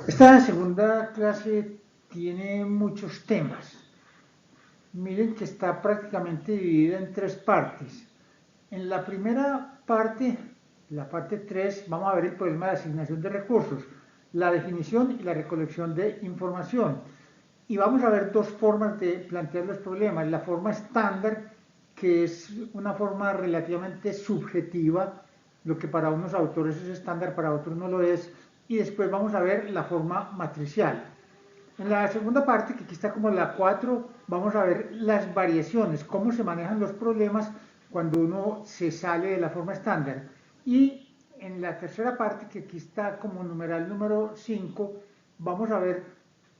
Esta segunda clase tiene muchos temas. Miren que está prácticamente dividida en tres partes. En la primera parte, la parte 3, vamos a ver el problema de asignación de recursos, la definición y la recolección de información. Y vamos a ver dos formas de plantear los problemas. La forma estándar, que es una forma relativamente subjetiva, lo que para unos autores es estándar, para otros no lo es. Y después vamos a ver la forma matricial. En la segunda parte, que aquí está como la 4, vamos a ver las variaciones, cómo se manejan los problemas cuando uno se sale de la forma estándar. Y en la tercera parte, que aquí está como numeral número 5, vamos a ver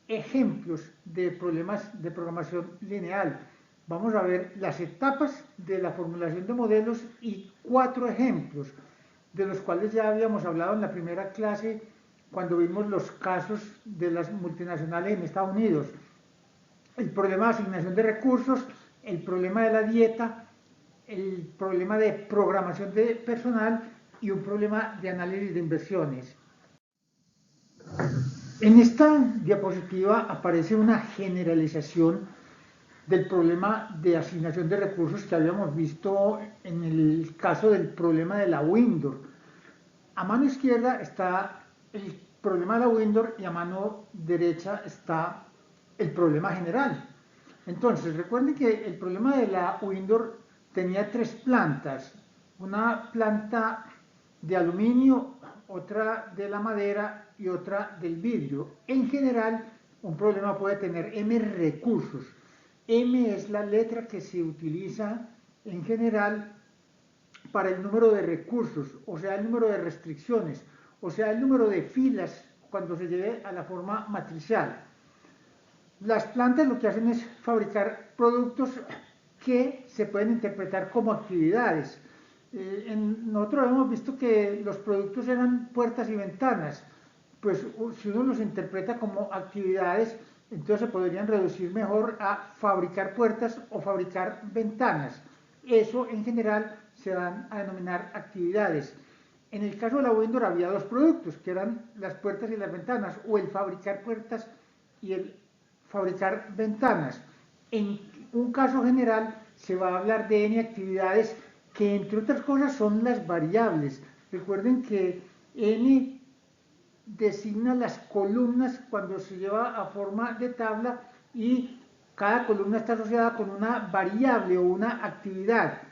ejemplos de problemas de programación lineal. Vamos a ver las etapas de la formulación de modelos y 4 ejemplos, de los cuales ya habíamos hablado en la primera clase cuando vimos los casos de las multinacionales en Estados Unidos. El problema de asignación de recursos, el problema de la dieta, el problema de programación de personal y un problema de análisis de inversiones. En esta diapositiva aparece una generalización del problema de asignación de recursos que habíamos visto en el caso del problema de la Windows. A mano izquierda está el problema de la Windows y a mano derecha está el problema general. Entonces, recuerden que el problema de la Windows tenía tres plantas. Una planta de aluminio, otra de la madera y otra del vidrio. En general, un problema puede tener M recursos. M es la letra que se utiliza en general para el número de recursos, o sea, el número de restricciones, o sea, el número de filas cuando se llegue a la forma matricial. Las plantas lo que hacen es fabricar productos que se pueden interpretar como actividades. Nosotros hemos visto que los productos eran puertas y ventanas. Pues si uno los interpreta como actividades, entonces se podrían reducir mejor a fabricar puertas o fabricar ventanas. Eso en general se van a denominar actividades. En el caso de la Windows había dos productos, que eran las puertas y las ventanas, o el fabricar puertas y el fabricar ventanas. En un caso general se va a hablar de N actividades que entre otras cosas son las variables. Recuerden que N designa las columnas cuando se lleva a forma de tabla y cada columna está asociada con una variable o una actividad.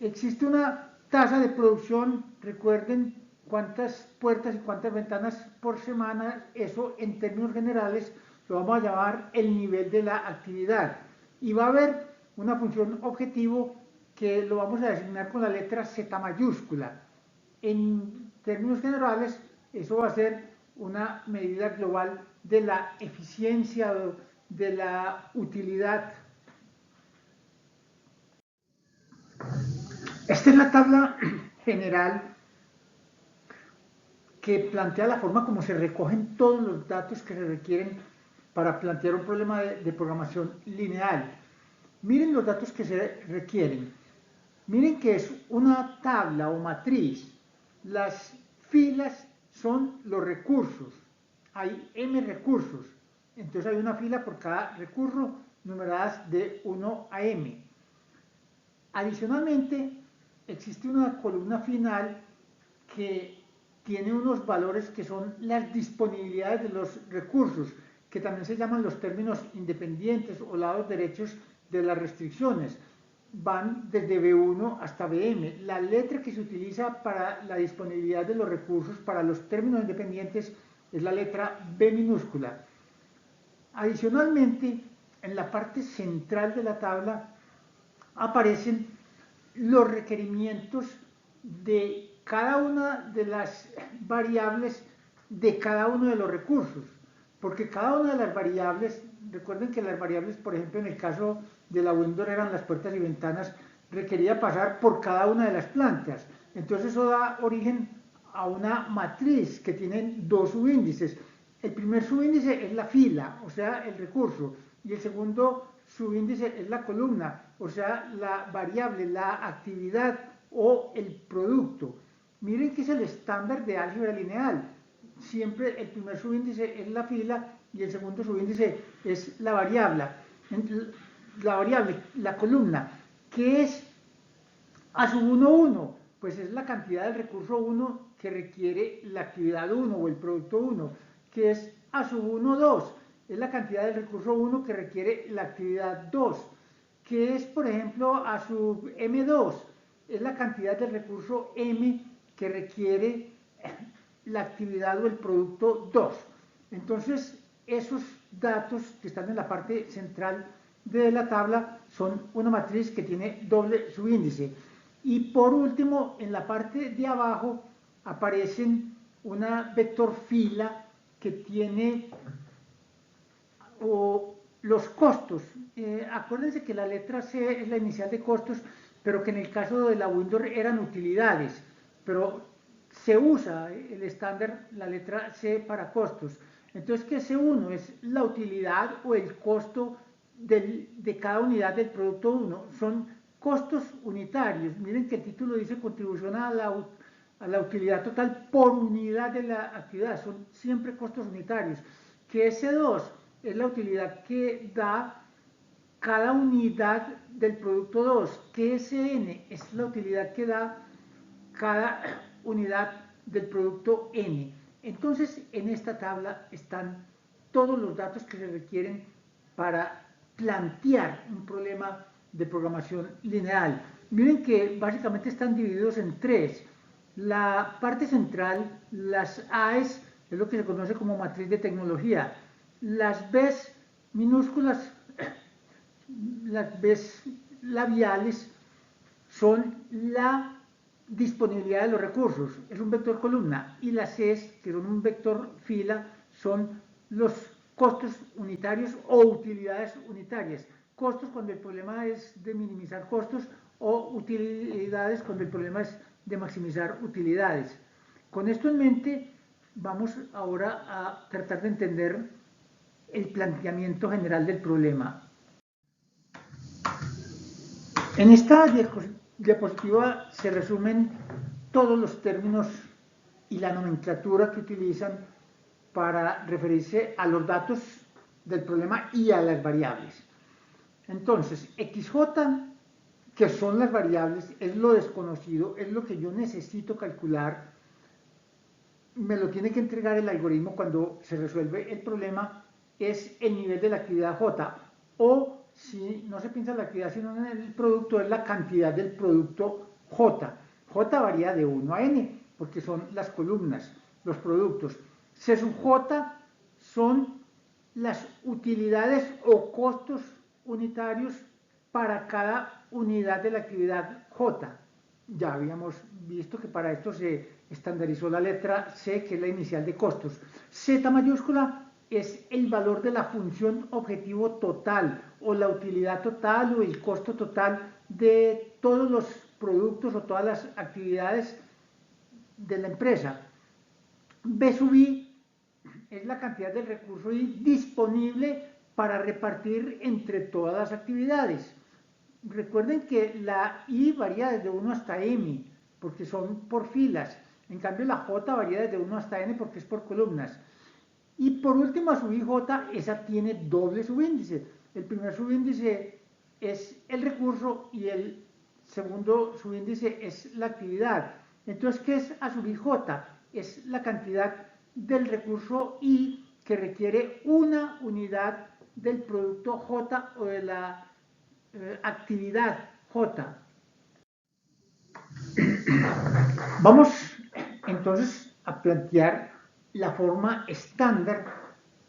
Existe una tasa de producción, recuerden cuántas puertas y cuántas ventanas por semana, eso en términos generales lo vamos a llamar el nivel de la actividad. Y va a haber una función objetivo que lo vamos a designar con la letra Z mayúscula. En términos generales, eso va a ser una medida global de la eficiencia, de la utilidad. Esta es la tabla general que plantea la forma como se recogen todos los datos que se requieren para plantear un problema de programación lineal. Miren los datos que se requieren. Miren que es una tabla o matriz. Las filas son los recursos. Hay M recursos. Entonces hay una fila por cada recurso numeradas de 1 a M. Adicionalmente, existe una columna final que tiene unos valores que son las disponibilidades de los recursos, que también se llaman los términos independientes o lados derechos de las restricciones. Van desde B1 hasta BM. La letra que se utiliza para la disponibilidad de los recursos, para los términos independientes, es la letra B minúscula. Adicionalmente, en la parte central de la tabla aparecen los requerimientos de cada una de las variables de cada uno de los recursos. Porque cada una de las variables, recuerden que las variables, por ejemplo, en el caso de la Windows eran las puertas y ventanas, requería pasar por cada una de las plantas. Entonces eso da origen a una matriz que tiene dos subíndices. El primer subíndice es la fila, o sea, el recurso, y el segundo subíndice es la columna, o sea, la variable, la actividad o el producto. Miren que es el estándar de álgebra lineal. siempre el primer subíndice es la fila y el segundo subíndice es la variable. La columna, que es A sub 1, 1, pues es la cantidad del recurso 1 que requiere la actividad 1 o el producto 1, que es A sub 1, 2, es la cantidad del recurso 1 que requiere la actividad 2, que es, por ejemplo, A sub M2, es la cantidad del recurso M que requiere la actividad o el producto 2. Entonces, esos datos que están en la parte central de la tabla son una matriz que tiene doble subíndice. Y por último, en la parte de abajo aparecen una vector fila que tiene los costos. Acuérdense que la letra C es la inicial de costos, pero que en el caso de la Windows eran utilidades, pero se usa el estándar, la letra C para costos. Entonces, que C1 es la utilidad o el costo de cada unidad del producto 1. Son costos unitarios. Miren que el título dice contribución a la utilidad total por unidad de la actividad. Son siempre costos unitarios. Que S2 es la utilidad que da cada unidad del producto 2. Que SN es la utilidad que da cada unidad del producto N. Entonces, en esta tabla están todos los datos que se requieren para plantear un problema de programación lineal. Miren que básicamente están divididos en tres. La parte central, las A's, es lo que se conoce como matriz de tecnología. Las B's minúsculas, las B's labiales, son la disponibilidad de los recursos, es un vector columna, y las Cs, que son un vector fila, son los costos unitarios o utilidades unitarias. Costos cuando el problema es de minimizar costos o utilidades cuando el problema es de maximizar utilidades. Con esto en mente, vamos ahora a tratar de entender el planteamiento general del problema. En esta diapositiva se resumen todos los términos y la nomenclatura que utilizan para referirse a los datos del problema y a las variables. Entonces, XJ, que son las variables, es lo desconocido, es lo que yo necesito calcular, me lo tiene que entregar el algoritmo cuando se resuelve el problema, es el nivel de la actividad J, o si no se piensa en la actividad sino en el producto, es la cantidad del producto J. J varía de 1 a n, porque son las columnas, los productos. C sub J son las utilidades o costos unitarios para cada unidad de la actividad J. Ya habíamos visto que para esto se estandarizó la letra C, que es la inicial de costos. Z mayúscula es el valor de la función objetivo total o la utilidad total o el costo total de todos los productos o todas las actividades de la empresa. B sub I es la cantidad del recurso I disponible para repartir entre todas las actividades. Recuerden que la I varía desde 1 hasta M, porque son por filas. En cambio, la J varía desde 1 hasta N porque es por columnas. Y por último, a sub IJ, esa tiene doble subíndice. El primer subíndice es el recurso y el segundo subíndice es la actividad. Entonces, ¿qué es a sub IJ? Es la cantidad del recurso I que requiere una unidad del producto J o de la actividad J. Vamos entonces a plantear la forma estándar,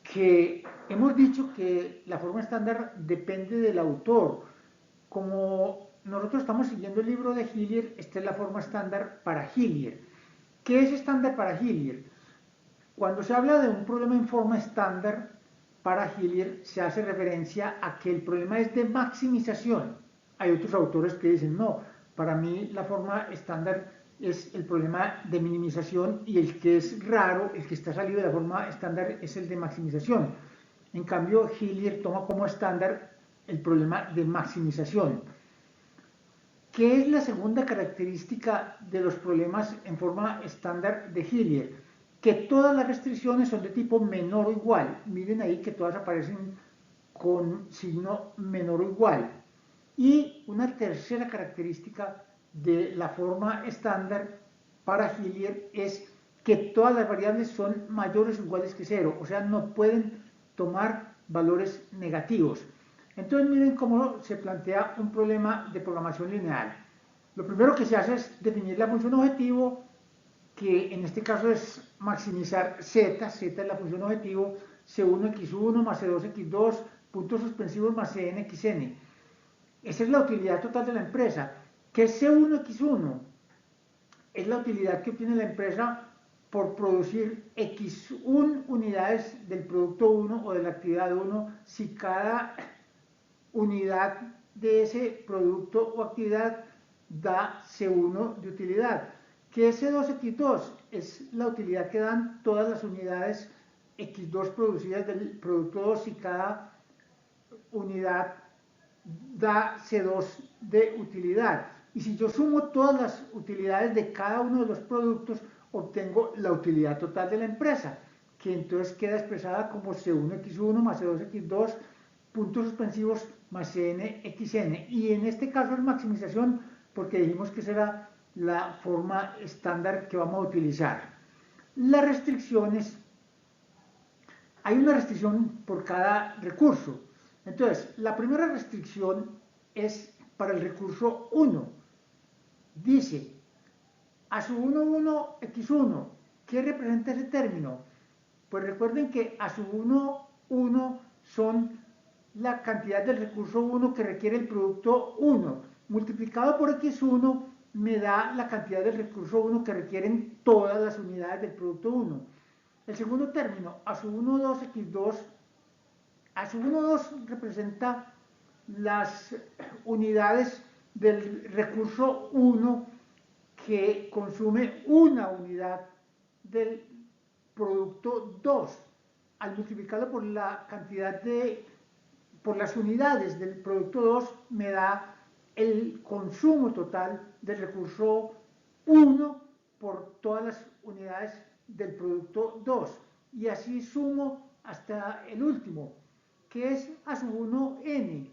que hemos dicho que la forma estándar depende del autor. Como nosotros estamos siguiendo el libro de Hillier, esta es la forma estándar para Hillier. ¿Qué es estándar para Hillier? Cuando se habla de un problema en forma estándar para Hillier, se hace referencia a que el problema es de maximización. Hay otros autores que dicen, no, para mí la forma estándar es el problema de minimización y el que es raro, el que está salido de la forma estándar es el de maximización. En cambio, Hillier toma como estándar el problema de maximización. ¿Qué es la segunda característica de los problemas en forma estándar de Hillier? que todas las restricciones son de tipo menor o igual. Miren ahí que todas aparecen con signo menor o igual. Y una tercera característica de la forma estándar para Hillier es que todas las variables son mayores o iguales que cero, o sea, no pueden tomar valores negativos. Entonces miren cómo se plantea un problema de programación lineal. Lo primero que se hace es definir la función objetivo, que en este caso es maximizar z es la función objetivo, c1x1 más c2x2, puntos suspensivos más cnxn. Esa es la utilidad total de la empresa. ¿Qué es C1X1? Es la utilidad que obtiene la empresa por producir X1 unidades del producto 1 o de la actividad 1 si cada unidad de ese producto o actividad da C1 de utilidad. ¿Qué es C2X2? Es la utilidad que dan todas las unidades X2 producidas del producto 2 si cada unidad da C2 de utilidad. Y si yo sumo todas las utilidades de cada uno de los productos, obtengo la utilidad total de la empresa, que entonces queda expresada como C1X1 más C2X2, puntos suspensivos más CNXN. Y en este caso es maximización porque dijimos que será la forma estándar que vamos a utilizar. Las restricciones, hay una restricción por cada recurso. Entonces, la primera restricción es para el recurso 1. Dice, a su 1, 1, x1. ¿Qué representa ese término? Pues recuerden que a su 1, 1 son la cantidad del recurso 1 que requiere el producto 1. Multiplicado por x1 me da la cantidad del recurso 1 que requieren todas las unidades del producto 1. El segundo término, a su 1, 2, x2. A su 1, 2 representa las unidades del recurso 1 que consume una unidad del producto 2. Al multiplicarlo por la cantidad por las unidades del producto 2 me da el consumo total del recurso 1 por todas las unidades del producto 2. Y así sumo hasta el último, que es a sub 1n.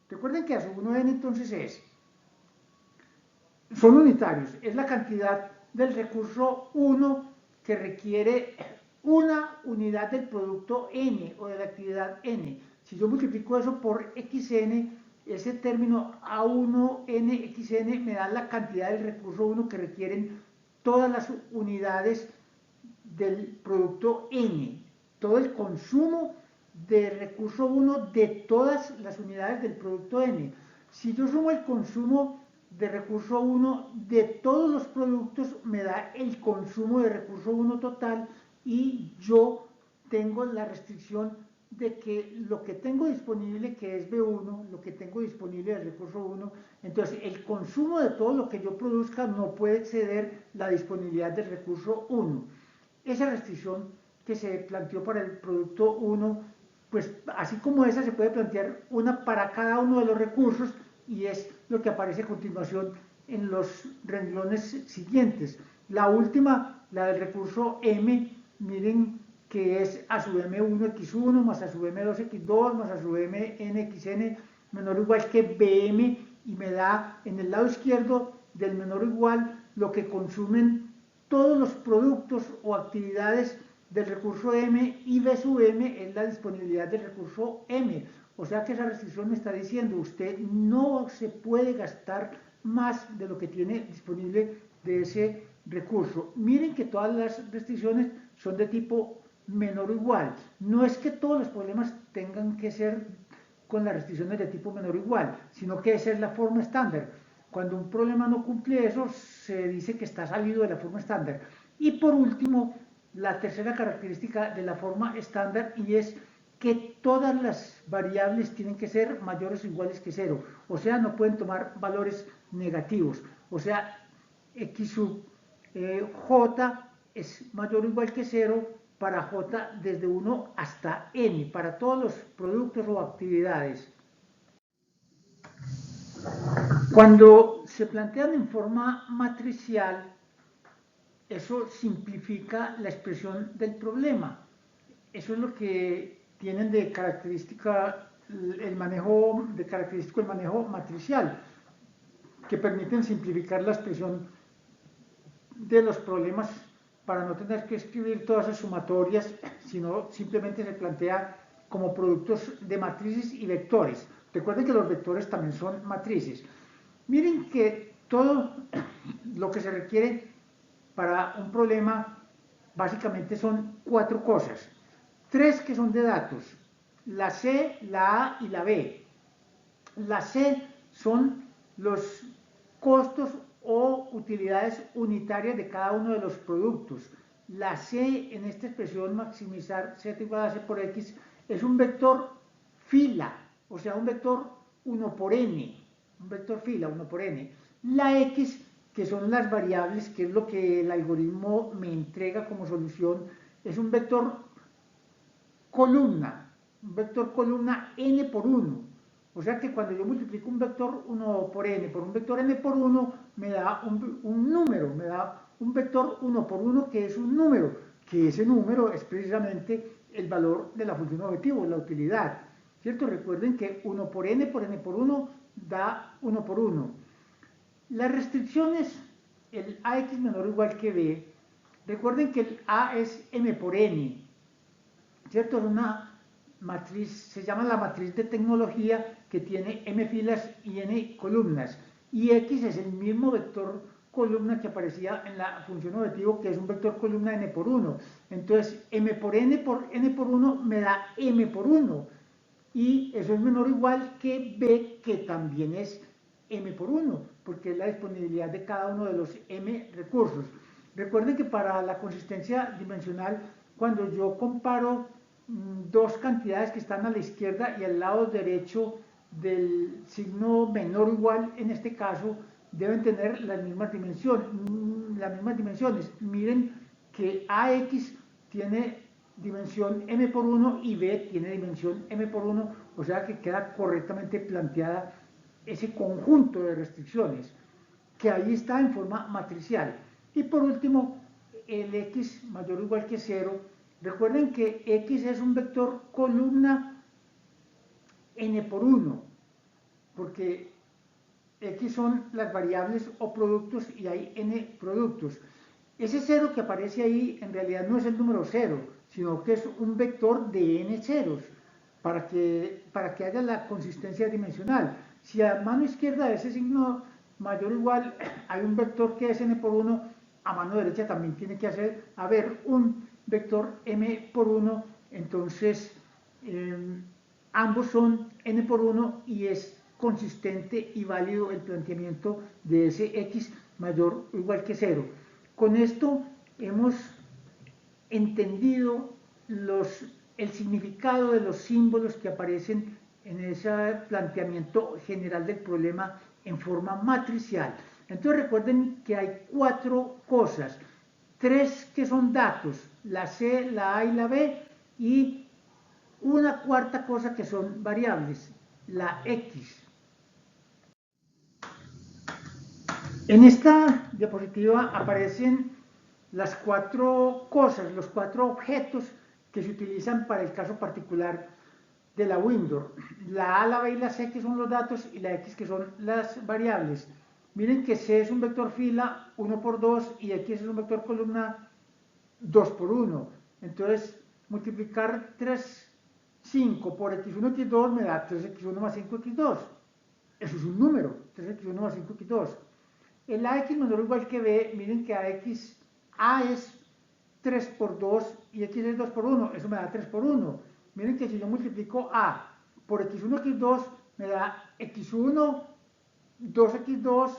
Recuerden que a sub 1n entonces son unitarios, es la cantidad del recurso 1 que requiere una unidad del producto n o de la actividad n. Si yo multiplico eso por xn, ese término A1nxn me da la cantidad del recurso 1 que requieren todas las unidades del producto n, todo el consumo de recurso 1 de todas las unidades del producto n. Si yo sumo el consumo de recurso 1 de todos los productos, me da el consumo de recurso 1 total y yo tengo la restricción de que lo que tengo disponible, que es B1, lo que tengo disponible del recurso 1, entonces el consumo de todo lo que yo produzca no puede exceder la disponibilidad del recurso 1. Esa restricción que se planteó para el producto 1, pues así como esa se puede plantear una para cada uno de los recursos y es lo que aparece a continuación en los renglones siguientes. La última, la del recurso M, miren que es a sub m1x1 más a sub m2x2 más a sub mnxn menor o igual que bm y me da en el lado izquierdo del menor o igual lo que consumen todos los productos o actividades del recurso M y B sub M es la disponibilidad del recurso M. O sea que esa restricción me está diciendo, usted no se puede gastar más de lo que tiene disponible de ese recurso. Miren que todas las restricciones son de tipo menor o igual. No es que todos los problemas tengan que ser con las restricciones de tipo menor o igual, sino que esa es la forma estándar. Cuando un problema no cumple eso, se dice que está salido de la forma estándar. Y por último, la tercera característica de la forma estándar y es que todas las variables tienen que ser mayores o iguales que cero. O sea, no pueden tomar valores negativos. O sea, x sub j es mayor o igual que cero para j desde 1 hasta n, para todos los productos o actividades. Cuando se plantean en forma matricial, eso simplifica la expresión del problema. Eso es lo que tienen de característica el manejo, de característico el manejo matricial, que permiten simplificar la expresión de los problemas para no tener que escribir todas esas sumatorias, sino simplemente se plantea como productos de matrices y vectores. Recuerden que los vectores también son matrices. Miren que todo lo que se requiere para un problema básicamente son 4 cosas. 3 que son de datos, la C, la A y la B. La C son los costos o utilidades unitarias de cada uno de los productos. La C en esta expresión maximizar Z igual a C por X es un vector fila, o sea, un vector 1 por n, un vector fila 1 por n. La X, que son las variables, que es lo que el algoritmo me entrega como solución, es un vector columna n por 1. O sea que cuando yo multiplico un vector 1 por n por un vector n por 1, me da un número, me da un vector 1 por 1 que es un número, que ese número es precisamente el valor de la función objetivo, la utilidad. ¿Cierto? Recuerden que 1 por n por 1 da 1 por 1. Las restricciones, el ax menor o igual que b, recuerden que el a es m por n, ¿cierto? Es una matriz, se llama la matriz de tecnología, que tiene m filas y n columnas, y x es el mismo vector columna que aparecía en la función objetivo, que es un vector columna n por 1. Entonces, m por n por 1 me da m por 1, y eso es menor o igual que b, que también es m por 1, porque es la disponibilidad de cada uno de los m recursos. Recuerden que para la consistencia dimensional, cuando yo comparo dos cantidades que están a la izquierda y al lado derecho del signo menor o igual, en este caso, deben tener las mismas dimensiones. Miren que AX tiene dimensión m por 1 y b tiene dimensión m por 1, o sea que queda correctamente planteada ese conjunto de restricciones, que ahí está en forma matricial. Y por último, el x mayor o igual que 0. Recuerden que x es un vector columna n por 1, porque x son las variables o productos y hay n productos. Ese 0 que aparece ahí en realidad no es el número 0, sino que es un vector de n ceros, para que haya la consistencia dimensional. Si a mano izquierda de ese signo mayor o igual hay un vector que es n por 1, a mano derecha también tiene que haber un vector m por 1, entonces ambos son n por 1 y es consistente y válido el planteamiento de ese x mayor o igual que 0. Con esto hemos entendido el significado de los símbolos que aparecen en ese planteamiento general del problema en forma matricial. Entonces recuerden que hay 4 cosas, 3 que son datos, la C, la A y la B, y una cuarta cosa que son variables, la X. En esta diapositiva aparecen las 4 cosas, los 4 objetos que se utilizan para el caso particular de la window. La A, la B y la C, que son los datos, y la X, que son las variables. Miren que C es un vector fila 1 por 2 y X es un vector columna 2 por 1. Entonces, multiplicar 5 por x1, x2 me da 3x1 más 5x2. Eso es un número, 3x1 más 5x2. El ax menor o igual que b, miren que a es 3 por 2 y x es 2 por 1, eso me da 3 por 1. Miren que si yo multiplico a por x1, x2, me da x1, 2x2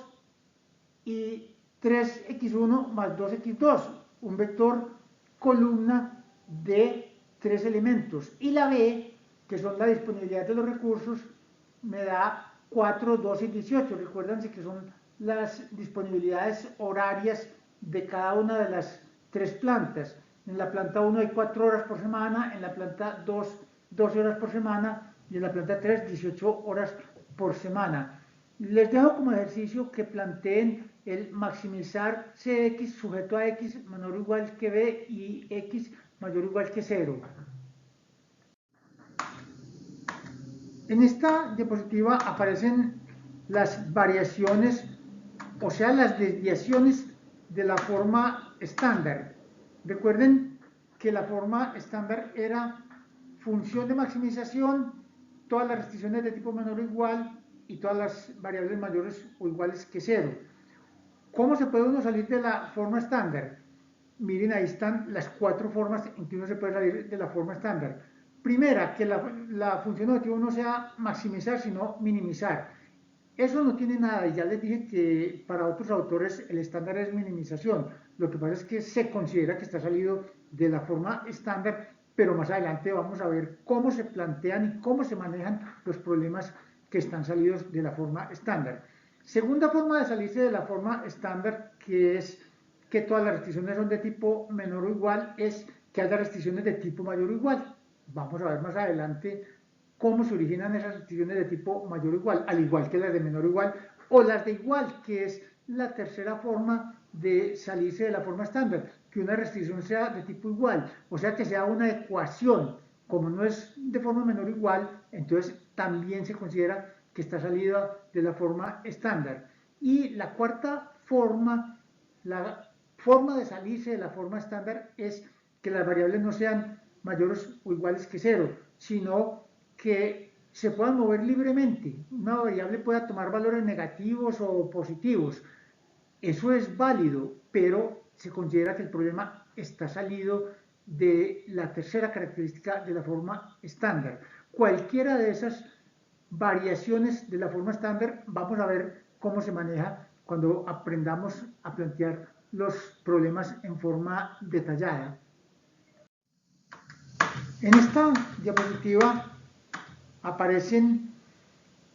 y 3x1 más 2x2, un vector columna de 3 elementos. Y la b, que son la disponibilidad de los recursos, me da 4, 2 y 18. Recuérdense que son las disponibilidades horarias de cada una de las 3 plantas. En la planta 1 hay 4 horas por semana, en la planta 2, 12 horas por semana, y en la planta 3, 18 horas por semana. Les dejo como ejercicio que planteen el maximizar Cx sujeto a x menor o igual que b y x mayor o igual que 0. En esta diapositiva aparecen las variaciones, o sea, las desviaciones de la forma estándar. Recuerden que la forma estándar era función de maximización, todas las restricciones de tipo menor o igual y todas las variables mayores o iguales que 0. ¿Cómo se puede uno salir de la forma estándar? Miren, ahí están las 4 formas en que uno se puede salir de la forma estándar. Primera, que la función objetivo no sea maximizar, sino minimizar. Eso no tiene nada, y ya les dije que para otros autores el estándar es minimización. Lo que pasa es que se considera que está salido de la forma estándar, pero más adelante vamos a ver cómo se plantean y cómo se manejan los problemas que están salidos de la forma estándar. Segunda forma de salirse de la forma estándar, que es que todas las restricciones son de tipo menor o igual, es que haya restricciones de tipo mayor o igual. Vamos a ver más adelante cómo se originan esas restricciones de tipo mayor o igual, al igual que las de menor o igual, o las de igual, que es la tercera forma de salirse de la forma estándar, que una restricción sea de tipo igual, o sea que sea una ecuación. Como no es de forma menor o igual, entonces también se considera que está salida de la forma estándar. Y la cuarta forma, la forma de salirse de la forma estándar es que las variables no sean mayores o iguales que 0, sino que se puedan mover libremente. Una variable pueda tomar valores negativos o positivos. Eso es válido, pero se considera que el problema está salido de la tercera característica de la forma estándar. Cualquiera de esas variaciones de la forma estándar, vamos a ver cómo se maneja cuando aprendamos a plantear los problemas en forma detallada. En esta diapositiva aparecen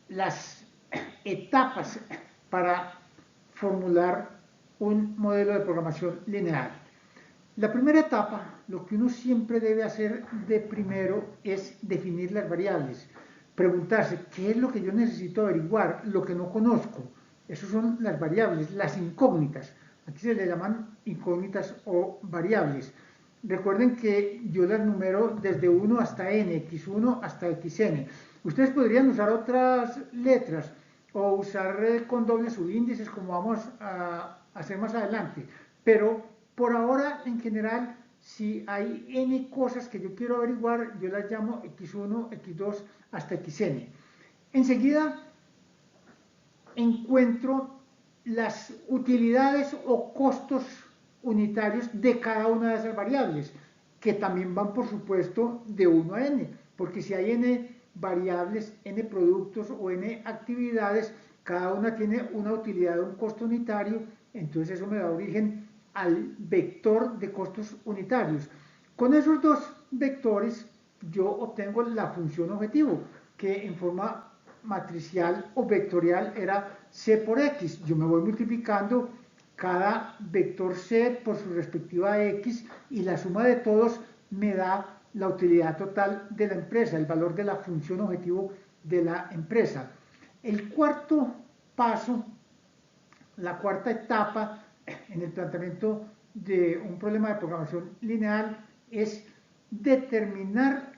las etapas para formular un modelo de programación lineal. La primera etapa, lo que uno siempre debe hacer de primero es definir las variables, preguntarse qué es lo que yo necesito averiguar, lo que no conozco. Esas son las variables, las incógnitas. Aquí se le llaman incógnitas o variables. Recuerden que yo las numero desde 1 hasta n, x1 hasta xn. Ustedes podrían usar otras letras o usar con dobles subíndices como vamos a hacer más adelante, pero por ahora en general si hay n cosas que yo quiero averiguar, yo las llamo x1, x2 hasta xn. Enseguida encuentro las utilidades o costos unitarios de cada una de esas variables, que también van por supuesto de 1 a n, porque si hay n variables, n productos o n actividades, cada una tiene una utilidad de un costo unitario, entonces eso me da origen al vector de costos unitarios. Con esos dos vectores yo obtengo la función objetivo, que en forma matricial o vectorial era c por x. Yo me voy multiplicando cada vector c por su respectiva x y la suma de todos me da la utilidad total de la empresa, el valor de la función objetivo de la empresa. El cuarto paso, la cuarta etapa en el planteamiento de un problema de programación lineal es determinar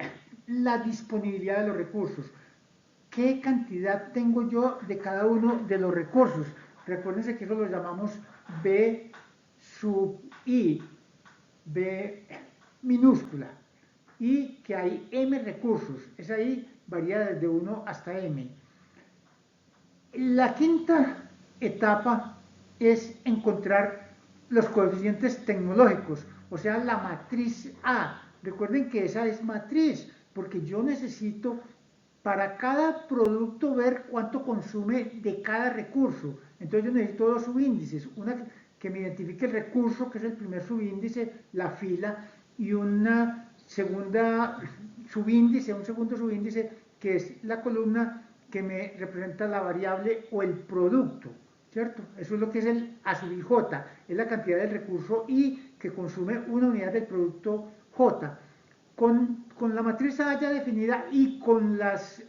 la disponibilidad de los recursos. ¿Qué cantidad tengo yo de cada uno de los recursos? Recuérdense que eso lo llamamos B sub I, B minúscula, y que hay M recursos. Esa I varía desde 1 hasta M. La quinta etapa es encontrar los coeficientes tecnológicos, o sea, la matriz A. Recuerden que esa es matriz, porque yo necesito para cada producto ver cuánto consume de cada recurso. Entonces yo necesito dos subíndices, una que me identifique el recurso, que es el primer subíndice, la fila, y una segunda subíndice, un segundo subíndice, que es la columna que me representa la variable o el producto, ¿cierto? Eso es lo que es el A sub i j, es la cantidad del recurso I que consume una unidad del producto J. Con la matriz A ya definida y con las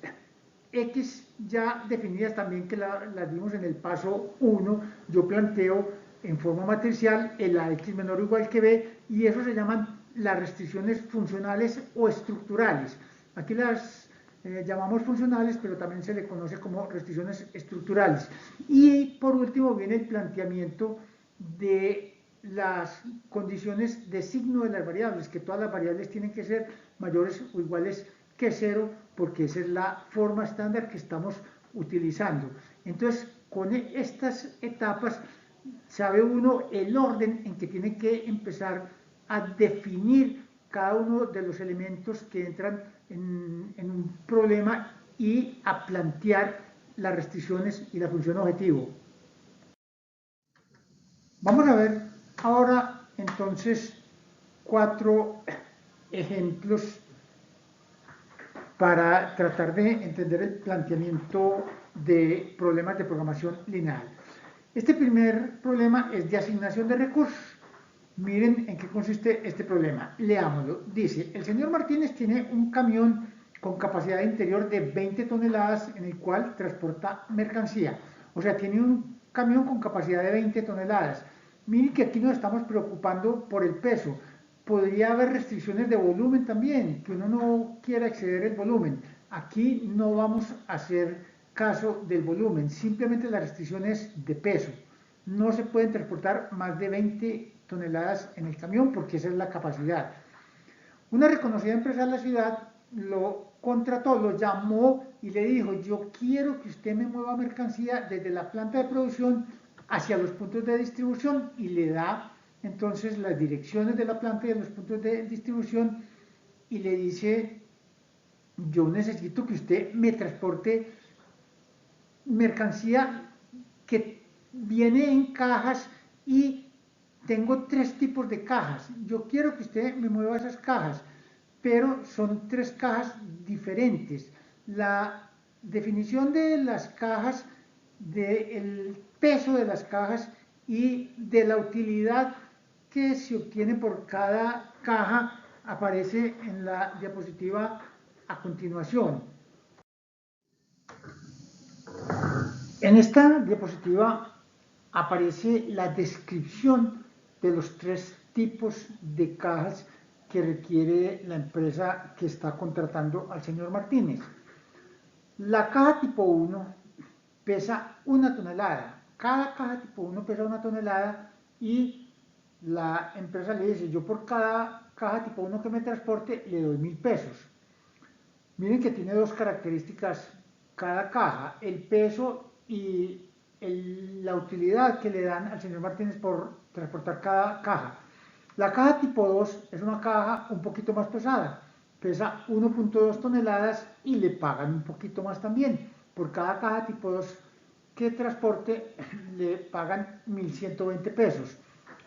X ya definidas también, que las vimos en el paso 1, yo planteo en forma matricial el AX menor o igual que B, y eso se llaman las restricciones funcionales o estructurales. Aquí las llamamos funcionales, pero también se le conoce como restricciones estructurales. Y por último viene el planteamiento de las condiciones de signo de las variables, que todas las variables tienen que ser mayores o iguales que 0, porque esa es la forma estándar que estamos utilizando. Entonces, con estas etapas sabe uno el orden en que tiene que empezar a definir cada uno de los elementos que entran en un problema y a plantear las restricciones y la función objetivo. Vamos a ver ahora entonces 4 ejemplos para tratar de entender el planteamiento de problemas de programación lineal. Este primer problema es de asignación de recursos. Miren en qué consiste este problema. Leámoslo. Dice, el señor Martínez tiene un camión con capacidad interior de 20 toneladas en el cual transporta mercancía. O sea, tiene un camión con capacidad de 20 toneladas. Miren que aquí nos estamos preocupando por el peso. Podría haber restricciones de volumen también, que uno no quiera exceder el volumen. Aquí no vamos a hacer caso del volumen, simplemente la restricción es de peso. No se pueden transportar más de 20 toneladas en el camión porque esa es la capacidad. Una reconocida empresa de la ciudad lo contrató, lo llamó y le dijo, yo quiero que usted me mueva mercancía desde la planta de producción hacia los puntos de distribución, y le da entonces las direcciones de la planta y de los puntos de distribución y le dice, yo necesito que usted me transporte mercancía que viene en cajas y tengo 3 tipos de cajas. Yo quiero que usted me mueva esas cajas, pero son 3 cajas diferentes. La definición de las cajas, del peso de las cajas y de la utilidad que se obtiene por cada caja aparece en la diapositiva a continuación. En esta diapositiva aparece la descripción de los 3 tipos de cajas que requiere la empresa que está contratando al señor Martínez. La caja tipo 1 pesa 1 tonelada. Cada caja tipo 1 pesa 1 tonelada y la empresa le dice, yo por cada caja tipo 1 que me transporte le doy 1.000 pesos. Miren que tiene 2 características cada caja, el peso y la utilidad que le dan al señor Martínez por transportar cada caja. La caja tipo 2 es una caja un poquito más pesada, pesa 1.2 toneladas y le pagan un poquito más también. Por cada caja tipo 2 que transporte le pagan 1.120 pesos.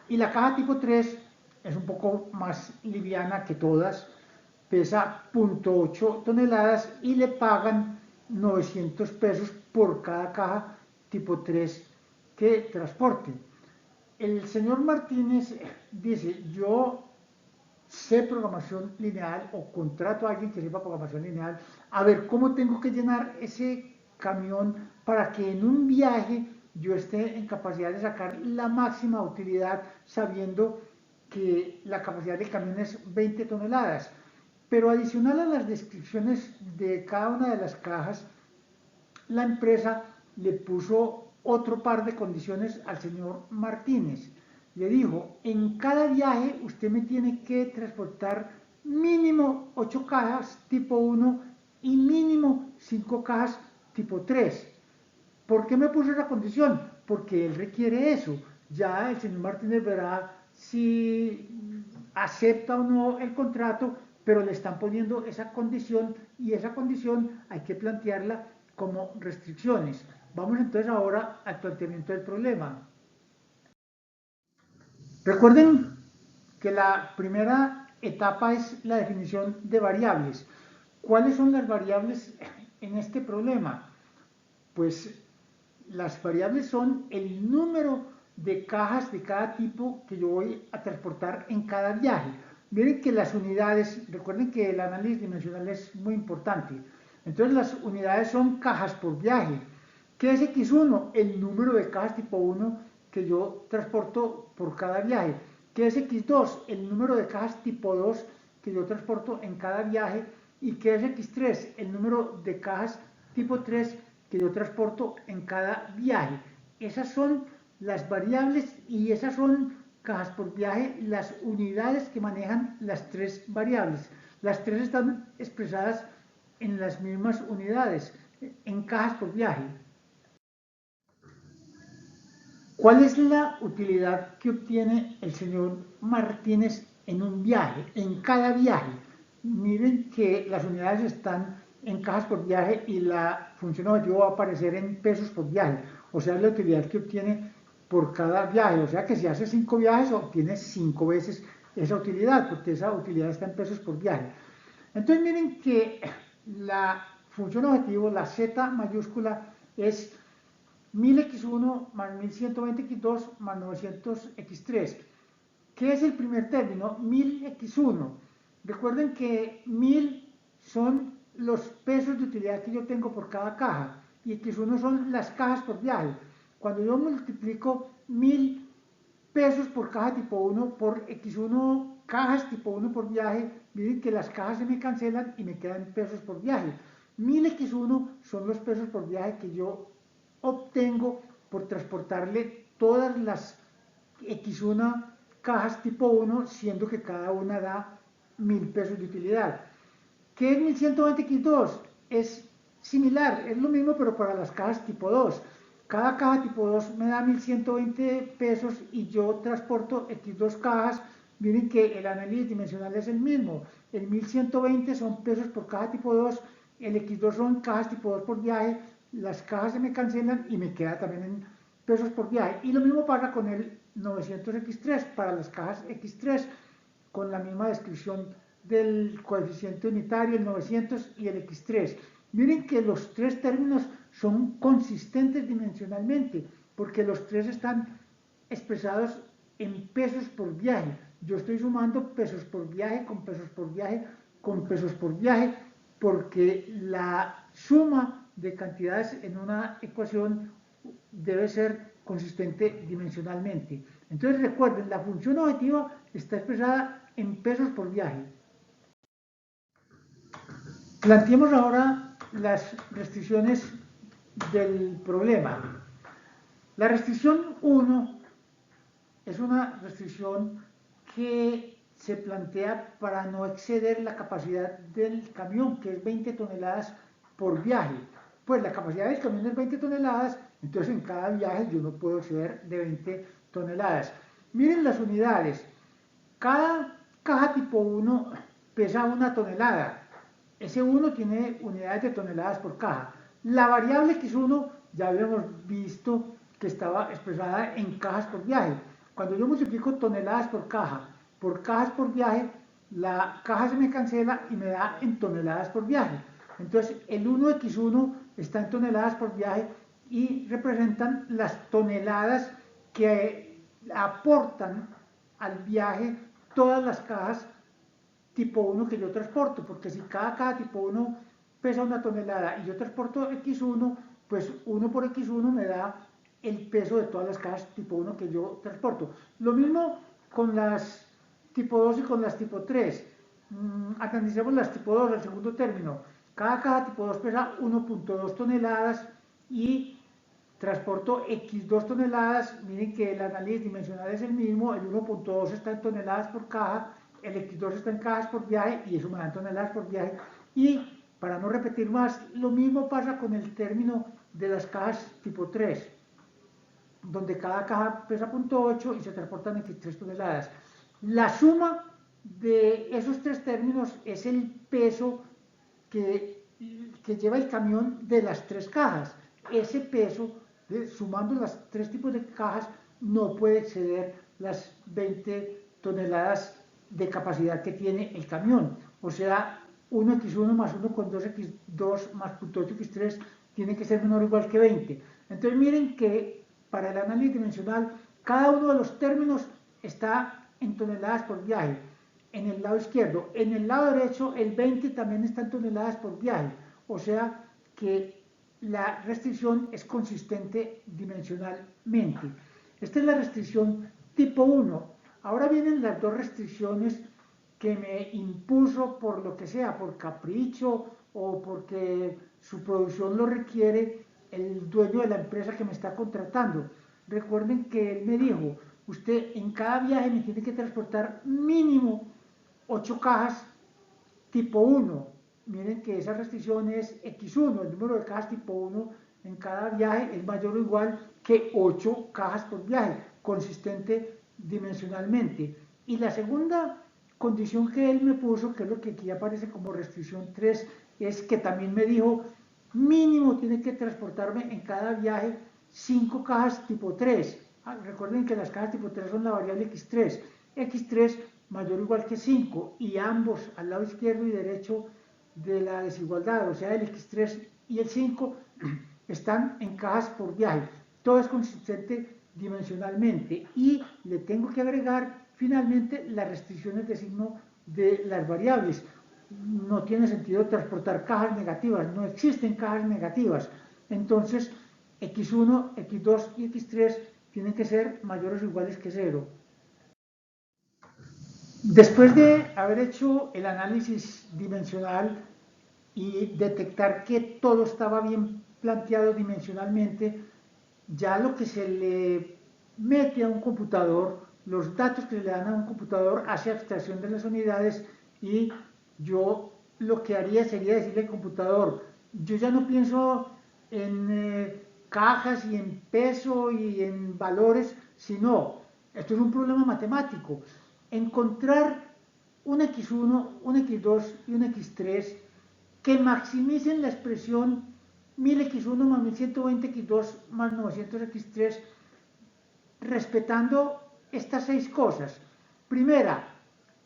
Y la caja tipo 3 es un poco más liviana que todas, pesa 0.8 toneladas y le pagan 900 pesos por cada caja tipo 3 que transporte. El señor Martínez dice, yo sé programación lineal o contrato a alguien que sepa programación lineal, a ver cómo tengo que llenar ese camión para que en un viaje yo esté en capacidad de sacar la máxima utilidad sabiendo que la capacidad del camión es 20 toneladas. Pero adicional a las descripciones de cada una de las cajas, la empresa le puso otro par de condiciones al señor Martínez. Le dijo, en cada viaje usted me tiene que transportar mínimo 8 cajas tipo 1 y mínimo 5 cajas tipo 3. ¿Por qué me puso esa condición? Porque él requiere eso. Ya el señor Martínez verá si acepta o no el contrato, pero le están poniendo esa condición y esa condición hay que plantearla como restricciones. Vamos entonces ahora al planteamiento del problema. Recuerden que la primera etapa es la definición de variables. ¿Cuáles son las variables en este problema? Pues las variables son el número de cajas de cada tipo que yo voy a transportar en cada viaje. Miren que las unidades, recuerden que el análisis dimensional es muy importante. Entonces las unidades son cajas por viaje. ¿Qué es X1? El número de cajas tipo 1 que yo transporto por cada viaje. ¿Qué es X2? El número de cajas tipo 2 que yo transporto en cada viaje. ¿Y qué es X3? El número de cajas tipo 3 que yo transporto en cada viaje. Esas son las variables y esas son cajas por viaje, las unidades que manejan las tres variables. Las tres están expresadas en las mismas unidades, en cajas por viaje. ¿Cuál es la utilidad que obtiene el señor Martínez en un viaje, en cada viaje? Miren que las unidades están en cajas por viaje y la función objetiva va a aparecer en pesos por viaje. O sea, la utilidad que obtiene por cada viaje. O sea, que si hace 5 viajes, obtiene 5 veces esa utilidad, porque esa utilidad está en pesos por viaje. Entonces, miren que la función objetivo, la Z mayúscula, es 1000x1 más 1120x2 más 900x3. ¿Qué es el primer término? 1000x1. Recuerden que 1000 son los pesos de utilidad que yo tengo por cada caja y x1 son las cajas por viaje. Cuando yo multiplico 1000 pesos por caja tipo 1 por x1 cajas tipo 1 por viaje, miren que las cajas se me cancelan y me quedan pesos por viaje. 1000x1 son los pesos por viaje que yo obtengo por transportarle todas las X1 cajas tipo 1, siendo que cada una da 1000 pesos de utilidad. ¿Qué es 1120X2? Es similar, es lo mismo pero para las cajas tipo 2. Cada caja tipo 2 me da 1120 pesos y yo transporto X2 cajas. Miren que el análisis dimensional es el mismo. El 1120 son pesos por caja tipo 2, el X2 son cajas tipo 2 por viaje, las cajas se me cancelan y me queda también en pesos por viaje. Y lo mismo pasa con el 900X3 para las cajas X3, con la misma descripción del coeficiente unitario, el 900 y el X3. Miren que los tres términos son consistentes dimensionalmente, porque los tres están expresados en pesos por viaje. Yo estoy sumando pesos por viaje con pesos por viaje con pesos por viaje, porque la suma de cantidades en una ecuación debe ser consistente dimensionalmente. Entonces recuerden, la función objetiva está expresada en pesos por viaje. Planteemos ahora las restricciones del problema. La restricción 1 es una restricción que se plantea para no exceder la capacidad del camión, que es 20 toneladas por viaje. Pues la capacidad del camión es 20 toneladas, entonces en cada viaje yo no puedo exceder de 20 toneladas. Miren las unidades. Cada caja tipo 1 pesa 1 tonelada. Ese 1 tiene unidades de toneladas por caja. La variable X1 ya habíamos visto que estaba expresada en cajas por viaje. Cuando yo multiplico toneladas por cajas por viaje, la caja se me cancela y me da en toneladas por viaje. Entonces el 1x1 está en toneladas por viaje y representan las toneladas que aportan al viaje todas las cajas tipo 1 que yo transporto, porque si cada caja tipo 1 pesa 1 tonelada y yo transporto X1, pues 1 por X1 me da el peso de todas las cajas tipo 1 que yo transporto. Lo mismo con las tipo 2 y con las tipo 3. Analicemos las tipo 2, el segundo término. Cada caja tipo 2 pesa 1.2 toneladas y transporto X2 toneladas. Miren que el análisis dimensional es el mismo, el 1.2 está en toneladas por caja, el X2 está en cajas por viaje y eso me da en toneladas por viaje. Y para no repetir más, lo mismo pasa con el término de las cajas tipo 3, donde cada caja pesa 0.8 y se transportan X3 toneladas. La suma de esos tres términos es el peso que lleva el camión de las tres cajas. Ese peso, sumando los tres tipos de cajas, no puede exceder las 20 toneladas de capacidad que tiene el camión. O sea, 1x1 más 1 con 2x2 más 0.8x3 tiene que ser menor o igual que 20. Entonces miren que para el análisis dimensional, cada uno de los términos está en toneladas por viaje en el lado izquierdo. En el lado derecho, el 20 también está en toneladas por viaje. o sea que la restricción es consistente dimensionalmente. Esta es la restricción tipo 1. Ahora vienen las dos restricciones que me impuso por lo que sea, por capricho o porque su producción lo requiere el dueño de la empresa que me está contratando. Recuerden que él me dijo, usted en cada viaje me tiene que transportar mínimo 8 cajas tipo 1. Miren que esa restricción es X1, el número de cajas tipo 1 en cada viaje es mayor o igual que 8 cajas por viaje, consistente dimensionalmente. Y la segunda condición que él me puso, que es lo que aquí aparece como restricción 3, es que también me dijo, mínimo tiene que transportarme en cada viaje 5 cajas tipo 3. Recuerden que las cajas tipo 3 son la variable X3. X3 mayor o igual que 5 y ambos al lado izquierdo y derecho de la desigualdad, o sea el X3 y el 5 están en cajas por viaje. Todo es consistente dimensionalmente y le tengo que agregar finalmente las restricciones de signo de las variables. No tiene sentido transportar cajas negativas, no existen cajas negativas. Entonces X1, X2 y X3 tienen que ser mayores o iguales que 0. Después de haber hecho el análisis dimensional y detectar que todo estaba bien planteado dimensionalmente, ya lo que se le mete a un computador, los datos que le dan a un computador hace abstracción de las unidades y yo lo que haría sería decirle al computador, yo ya no pienso en cajas y en peso y en valores, sino, esto es un problema matemático, encontrar un X1, un X2 y un X3 que maximicen la expresión 1000x1 más 1120x2 más 900x3 respetando estas 6 cosas. Primera,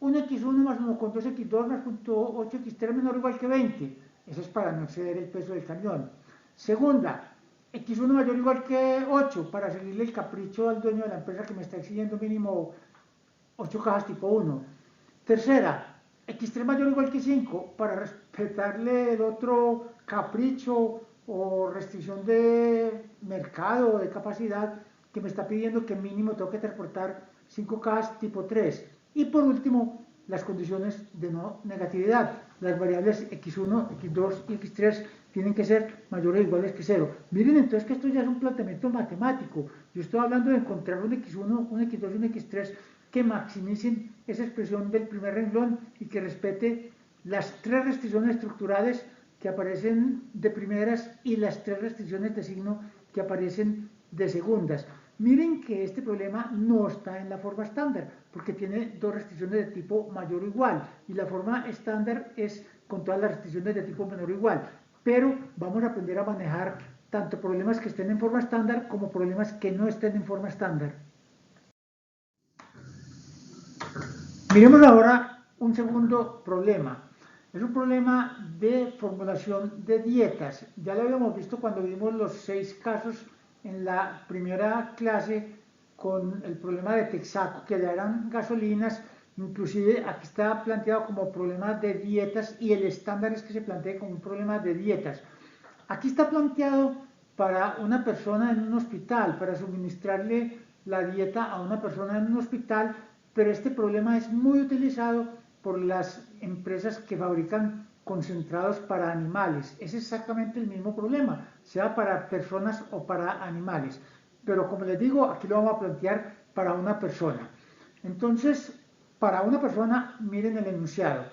1x1 más 1 con 2x2 más 8x3 menor o igual que 20. Eso es para no exceder el peso del camión. Segunda, x1 mayor o igual que 8 para seguirle el capricho al dueño de la empresa que me está exigiendo mínimo 8 cajas tipo 1. Tercera, X3 mayor o igual que 5 para respetarle el otro capricho o restricción de mercado o de capacidad que me está pidiendo que mínimo tengo que transportar 5 cajas tipo 3. Y por último, las condiciones de no negatividad. Las variables x1, x2 y x3 tienen que ser mayores o iguales que 0. Miren entonces que esto ya es un planteamiento matemático. Yo estoy hablando de encontrar un x1, un x2 y un x3 que maximicen esa expresión del primer renglón y que respete las 3 restricciones estructurales que aparecen de primeras y las 3 restricciones de signo que aparecen de segundas. Miren que este problema no está en la forma estándar, porque tiene 2 restricciones de tipo mayor o igual, y la forma estándar es con todas las restricciones de tipo menor o igual. Pero vamos a aprender a manejar tanto problemas que estén en forma estándar como problemas que no estén en forma estándar. Miremos ahora un segundo problema. Es un problema de formulación de dietas. Ya lo habíamos visto cuando vimos los 6 casos en la primera clase con el problema de Texaco, que ya eran gasolinas. Inclusive aquí está planteado como problema de dietas y el estándar es que se plantee como un problema de dietas. Aquí está planteado para una persona en un hospital, para suministrarle la dieta a una persona en un hospital, pero este problema es muy utilizado por las empresas que fabrican concentrados para animales. Es exactamente el mismo problema, sea para personas o para animales. Pero como les digo, aquí lo vamos a plantear para una persona. Entonces, para una persona, miren el enunciado.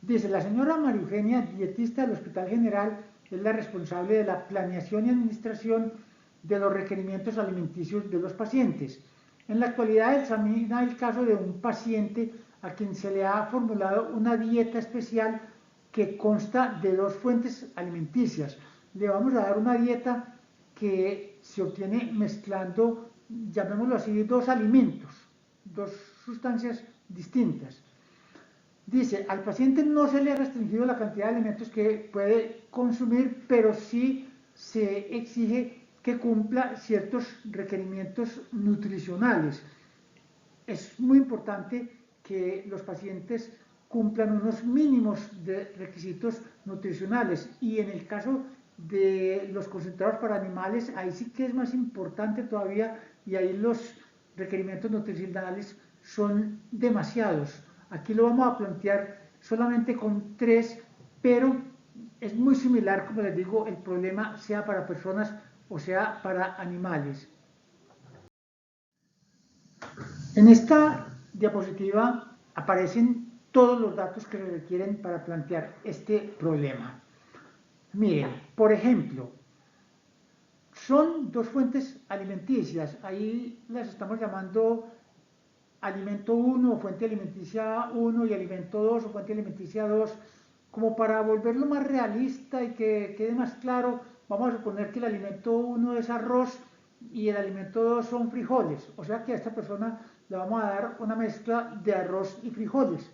Dice, la señora María Eugenia, dietista del Hospital General, es la responsable de la planeación y administración de los requerimientos alimenticios de los pacientes. En la actualidad examina el caso de un paciente a quien se le ha formulado una dieta especial que consta de 2 fuentes alimenticias. Le vamos a dar una dieta que se obtiene mezclando, llamémoslo así, 2 alimentos, 2 sustancias distintas. Dice, al paciente no se le ha restringido la cantidad de alimentos que puede consumir, pero sí se exige que cumpla ciertos requerimientos nutricionales. Es muy importante que los pacientes cumplan unos mínimos de requisitos nutricionales. Y en el caso de los concentrados para animales, ahí sí que es más importante todavía, y ahí los requerimientos nutricionales son demasiados. Aquí lo vamos a plantear solamente con 3, pero es muy similar, como les digo, el problema sea para personas o sea para animales. En esta diapositiva aparecen todos los datos que se requieren para plantear este problema. Miren, por ejemplo, son 2 fuentes alimenticias, ahí las estamos llamando alimento 1 o fuente alimenticia 1 y alimento 2 o fuente alimenticia 2, como para volverlo más realista y que quede más claro. Vamos a suponer que el alimento 1 es arroz y el alimento 2 son frijoles, o sea que a esta persona le vamos a dar una mezcla de arroz y frijoles.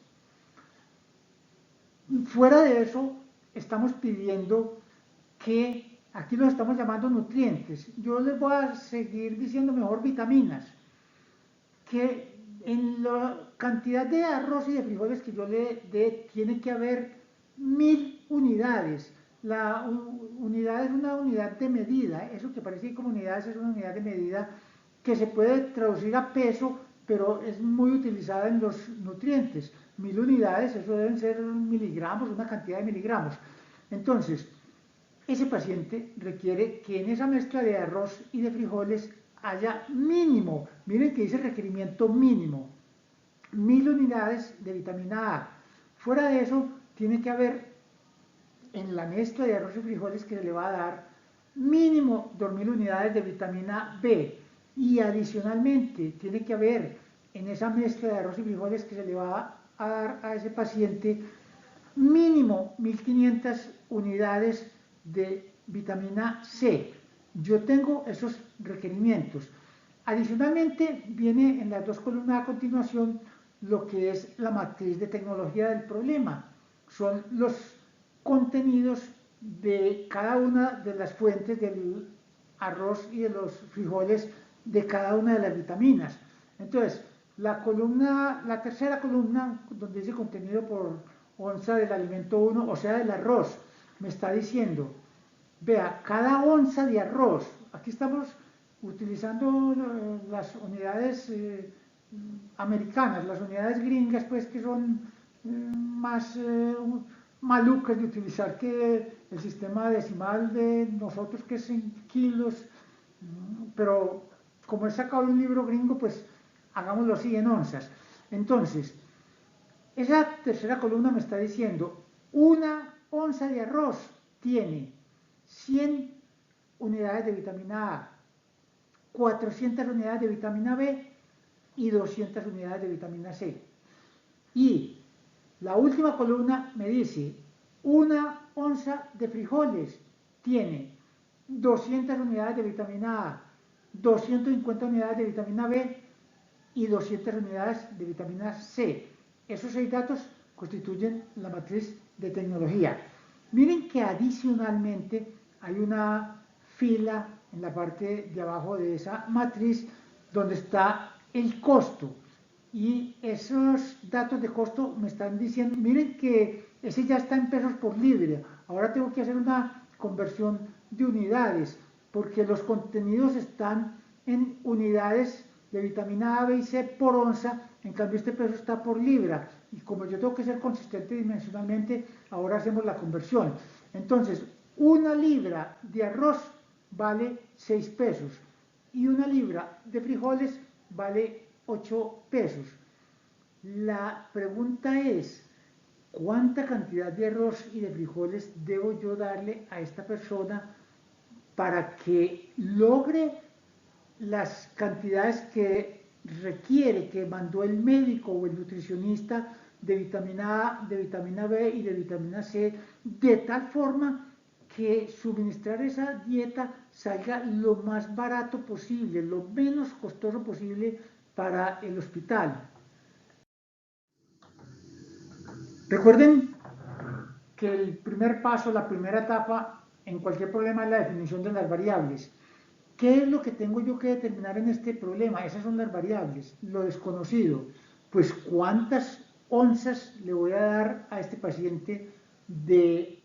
Fuera de eso, estamos pidiendo que, aquí los estamos llamando nutrientes, yo les voy a seguir diciendo mejor vitaminas, que en la cantidad de arroz y de frijoles que yo le dé tiene que haber 1000 unidades. La unidad es una unidad de medida, eso que parece como unidades es una unidad de medida que se puede traducir a peso, pero es muy utilizada en los nutrientes. 1000 unidades, eso deben ser miligramos, una cantidad de miligramos. Entonces, ese paciente requiere que en esa mezcla de arroz y de frijoles haya mínimo, miren que dice requerimiento mínimo, 1000 unidades de vitamina A. Fuera de eso, tiene que haber en la mezcla de arroz y frijoles que se le va a dar mínimo 2000 unidades de vitamina B. Y adicionalmente, tiene que haber en esa mezcla de arroz y frijoles que se le va a dar a ese paciente mínimo 1500 unidades de vitamina C. Yo tengo esos requerimientos. Adicionalmente, viene en las 2 columnas a continuación lo que es la matriz de tecnología del problema. Son los contenidos de cada una de las fuentes del arroz y de los frijoles de cada una de las vitaminas. Entonces, la tercera columna, donde dice contenido por onza del alimento 1, o sea, del arroz, me está diciendo, vea, cada onza de arroz, aquí estamos utilizando las unidades americanas, las unidades gringas, pues que son más malucas de utilizar que el sistema decimal de nosotros, que es en kilos, pero como he sacado un libro gringo, pues hagámoslo así en onzas. Entonces, esa tercera columna me está diciendo, una onza de arroz tiene 100 unidades de vitamina A, 400 unidades de vitamina B y 200 unidades de vitamina C. Y la última columna me dice, una onza de frijoles tiene 200 unidades de vitamina A, 250 unidades de vitamina B y 200 unidades de vitamina C. Esos 6 datos constituyen la matriz de tecnología. Miren que adicionalmente hay una fila en la parte de abajo de esa matriz donde está el costo. Y esos datos de costo me están diciendo, miren que ese ya está en pesos por libra. Ahora tengo que hacer una conversión de unidades, porque los contenidos están en unidades de vitamina A, B y C por onza, en cambio este peso está por libra. Y como yo tengo que ser consistente dimensionalmente, ahora hacemos la conversión. Entonces, una libra de arroz vale 6 pesos y una libra de frijoles vale 8 pesos. La pregunta es, ¿cuánta cantidad de arroz y de frijoles debo yo darle a esta persona para que logre las cantidades que requiere, que mandó el médico o el nutricionista de vitamina A, de vitamina B y de vitamina C, de tal forma que suministrar esa dieta salga lo más barato posible, lo menos costoso posible para el hospital? Recuerden que el primer paso, la primera etapa en cualquier problema es la definición de las variables. ¿Qué es lo que tengo yo que determinar en este problema? Esas son las variables. Lo desconocido, pues cuántas onzas le voy a dar a este paciente de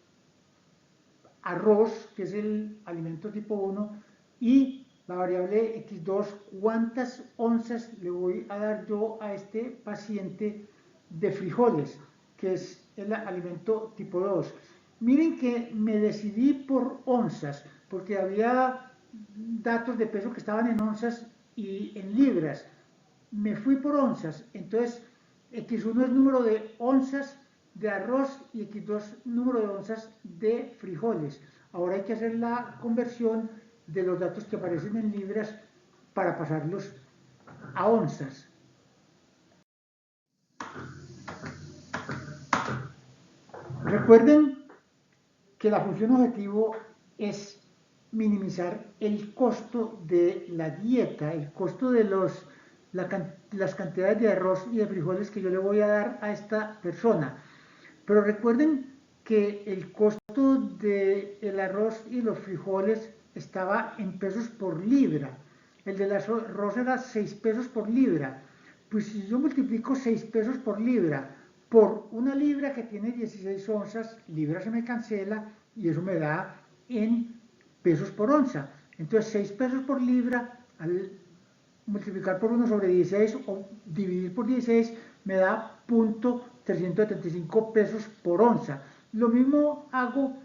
arroz, que es el alimento tipo 1, y la variable x2, cuántas onzas le voy a dar yo a este paciente de frijoles, que es el alimento tipo 2. Miren que me decidí por onzas, porque había datos de peso que estaban en onzas y en libras. Me fui por onzas, entonces x1 es número de onzas de arroz y x2 número de onzas de frijoles. Ahora hay que hacer la conversión de los datos que aparecen en libras para pasarlos a onzas. Recuerden que la función objetivo es minimizar el costo de la dieta, el costo de las cantidades de arroz y de frijoles que yo le voy a dar a esta persona. Pero recuerden que el costo del arroz y los frijoles estaba en pesos por libra. El del arroz era 6 pesos por libra. Pues si yo multiplico 6 pesos por libra por una libra que tiene 16 onzas, libra se me cancela y eso me da en pesos por onza. Entonces 6 pesos por libra al multiplicar por 1 sobre 16 o dividir por 16 me da 0.375 pesos por onza. Lo mismo hago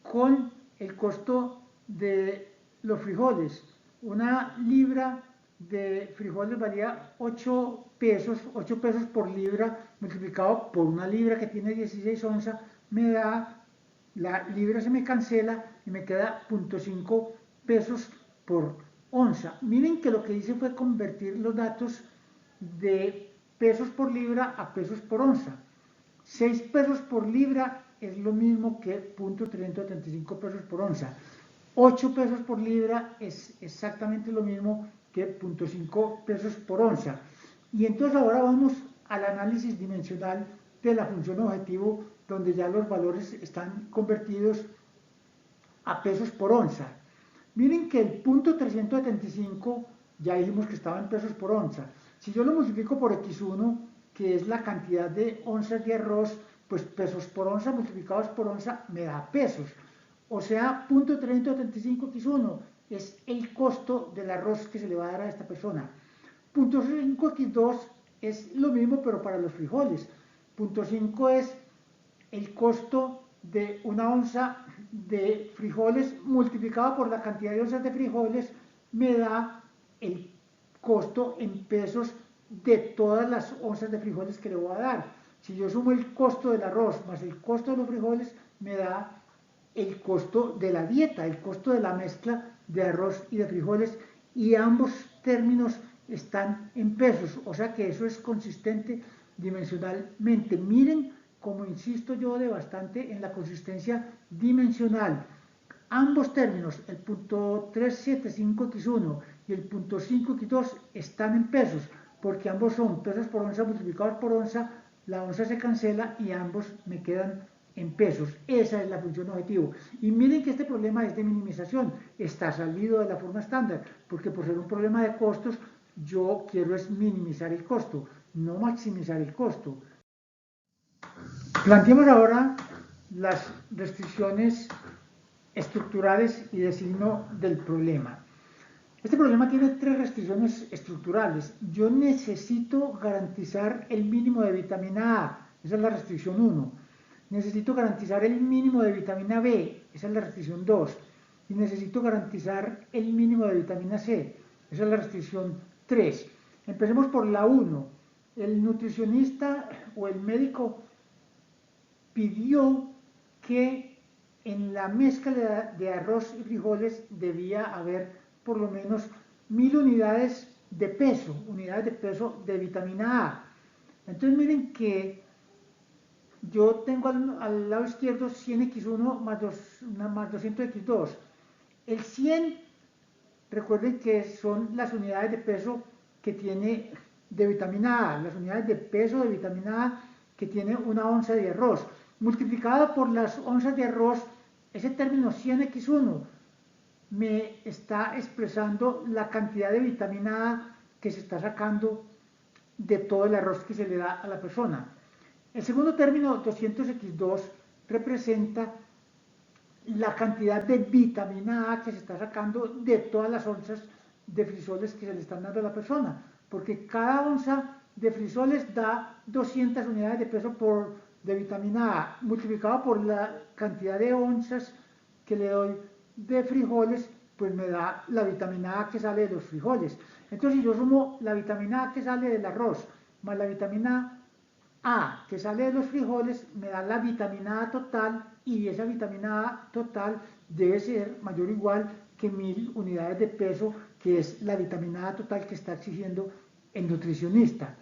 con el costo de los frijoles. Una libra de frijoles valía 8 pesos por libra multiplicado por una libra que tiene 16 onzas, me da, la libra se me cancela y me queda 0.5 pesos por onza. Miren que lo que hice fue convertir los datos de pesos por libra a pesos por onza. 6 pesos por libra es lo mismo que 0.375 pesos por onza. 8 pesos por libra es exactamente lo mismo que 0.5 pesos por onza. Y entonces ahora vamos al análisis dimensional de la función objetivo, donde ya los valores están convertidos a pesos por onza. Miren que el 0.375 ya dijimos que estaba en pesos por onza. Si yo lo multiplico por x1, que es la cantidad de onzas de arroz, pues pesos por onza multiplicados por onza me da pesos. O sea, 0.375x1 es el costo del arroz que se le va a dar a esta persona. 0.5x2 es lo mismo, pero para los frijoles. 0.5 es el costo de una onza de frijoles multiplicado por la cantidad de onzas de frijoles me da el costo en pesos de todas las onzas de frijoles que le voy a dar. Si yo sumo el costo del arroz más el costo de los frijoles, me da el costo de la dieta, el costo de la mezcla de arroz y de frijoles, y ambos términos están en pesos, o sea que eso es consistente dimensionalmente. Miren como insisto yo de bastante en la consistencia dimensional. Ambos términos, el 0.375x1 y el 0.5x2, están en pesos, porque ambos son pesos por onza multiplicados por onza, la onza se cancela y ambos me quedan en pesos. Esa es la función objetivo. Y miren que este problema es de minimización, está salido de la forma estándar, porque por ser un problema de costos, yo quiero es minimizar el costo, no maximizar el costo. Planteemos ahora las restricciones estructurales y de signo del problema. Este problema tiene 3 restricciones estructurales. Yo necesito garantizar el mínimo de vitamina A, esa es la restricción 1. Necesito garantizar el mínimo de vitamina B, esa es la restricción 2. Y necesito garantizar el mínimo de vitamina C, esa es la restricción 3. Empecemos por la 1. El nutricionista o el médico pidió que en la mezcla de arroz y frijoles debía haber por lo menos 1000 unidades de peso de vitamina A. Entonces miren que yo tengo al lado izquierdo 100x1 más 200x2. El 100, recuerden que son las unidades de peso que tiene de vitamina A, las unidades de peso de vitamina A que tiene una onza de arroz. Multiplicada por las onzas de arroz, ese término 100x1 me está expresando la cantidad de vitamina A que se está sacando de todo el arroz que se le da a la persona. El segundo término, 200x2, representa la cantidad de vitamina A que se está sacando de todas las onzas de frisoles que se le están dando a la persona, porque cada onza de frisoles da 200 unidades de peso de vitamina A, multiplicado por la cantidad de onzas que le doy de frijoles, pues me da la vitamina A que sale de los frijoles. Entonces, si yo sumo la vitamina A que sale del arroz más la vitamina A que sale de los frijoles, me da la vitamina A total, y esa vitamina A total debe ser mayor o igual que 1000 unidades de peso, que es la vitamina A total que está exigiendo el nutricionista.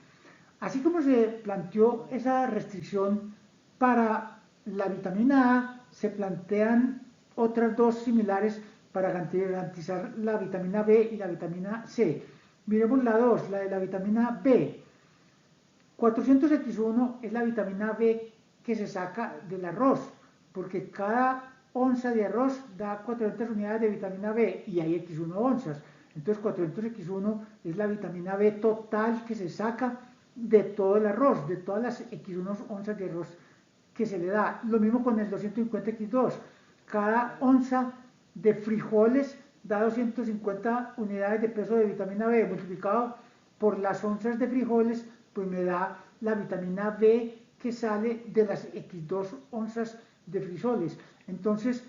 Así como se planteó esa restricción para la vitamina A, se plantean otras dos similares para garantizar la vitamina B y la vitamina C. Miremos la 2, la de la vitamina B. 400x1 es la vitamina B que se saca del arroz, porque cada onza de arroz da 400 unidades de vitamina B y hay x1 onzas. Entonces 400x1 es la vitamina B total que se saca de todo el arroz, de todas las x1 onzas de arroz que se le da. Lo mismo con el 250x2. Cada onza de frijoles da 250 unidades de peso de vitamina B, multiplicado por las onzas de frijoles, pues me da la vitamina B que sale de las x2 onzas de frijoles. Entonces,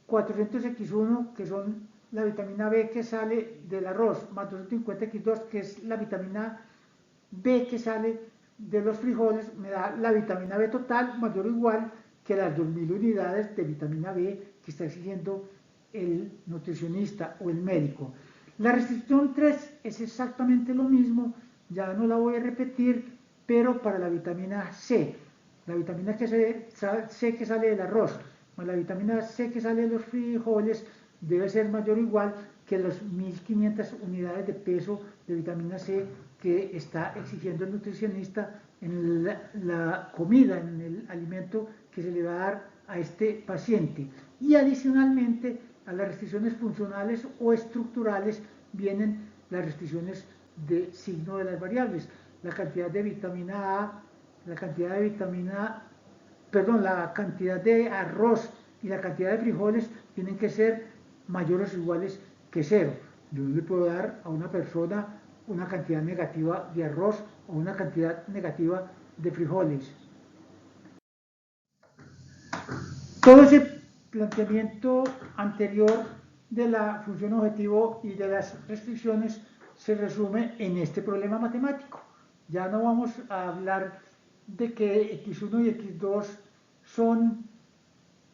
400x1, que son la vitamina B que sale del arroz, más 250x2, que es la vitamina B que sale de los frijoles, me da la vitamina B total mayor o igual que las 2000 unidades de vitamina B que está exigiendo el nutricionista o el médico. La restricción 3 es exactamente lo mismo, ya no la voy a repetir, pero para la vitamina C. La vitamina C que sale del arroz, más la vitamina C que sale de los frijoles, debe ser mayor o igual que las 1500 unidades de peso de vitamina C que está exigiendo el nutricionista en la comida, en el alimento que se le va a dar a este paciente. Y adicionalmente a las restricciones funcionales o estructurales vienen las restricciones de signo de las variables. La cantidad de vitamina A, la cantidad de la cantidad de arroz y la cantidad de frijoles tienen que ser mayores o iguales que cero. Yo no le puedo dar a una persona una cantidad negativa de arroz o una cantidad negativa de frijoles. Todo ese planteamiento anterior de la función objetivo y de las restricciones se resume en este problema matemático. Ya no vamos a hablar de que x1 y x2 son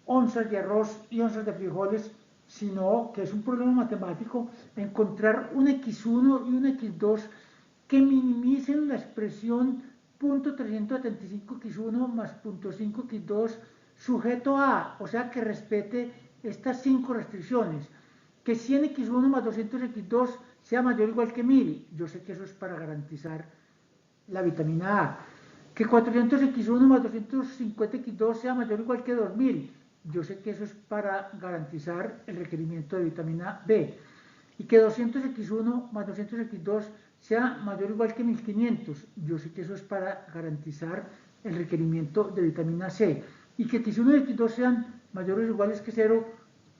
onzas de arroz y onzas de frijoles, sino que es un problema matemático encontrar un x1 y un x2 que minimicen la expresión .375x1 más .5x2 sujeto a, o sea, que respete estas 5 restricciones. Que 100x1 más 200x2 sea mayor o igual que 1000. Yo sé que eso es para garantizar la vitamina A. Que 400x1 más 250x2 sea mayor o igual que 2000. Yo sé que eso es para garantizar el requerimiento de vitamina B. Y que 200x1 más 200x2 sea mayor o igual que 1500. Yo sé que eso es para garantizar el requerimiento de vitamina C. Y que x1 y x2 sean mayores o iguales que 0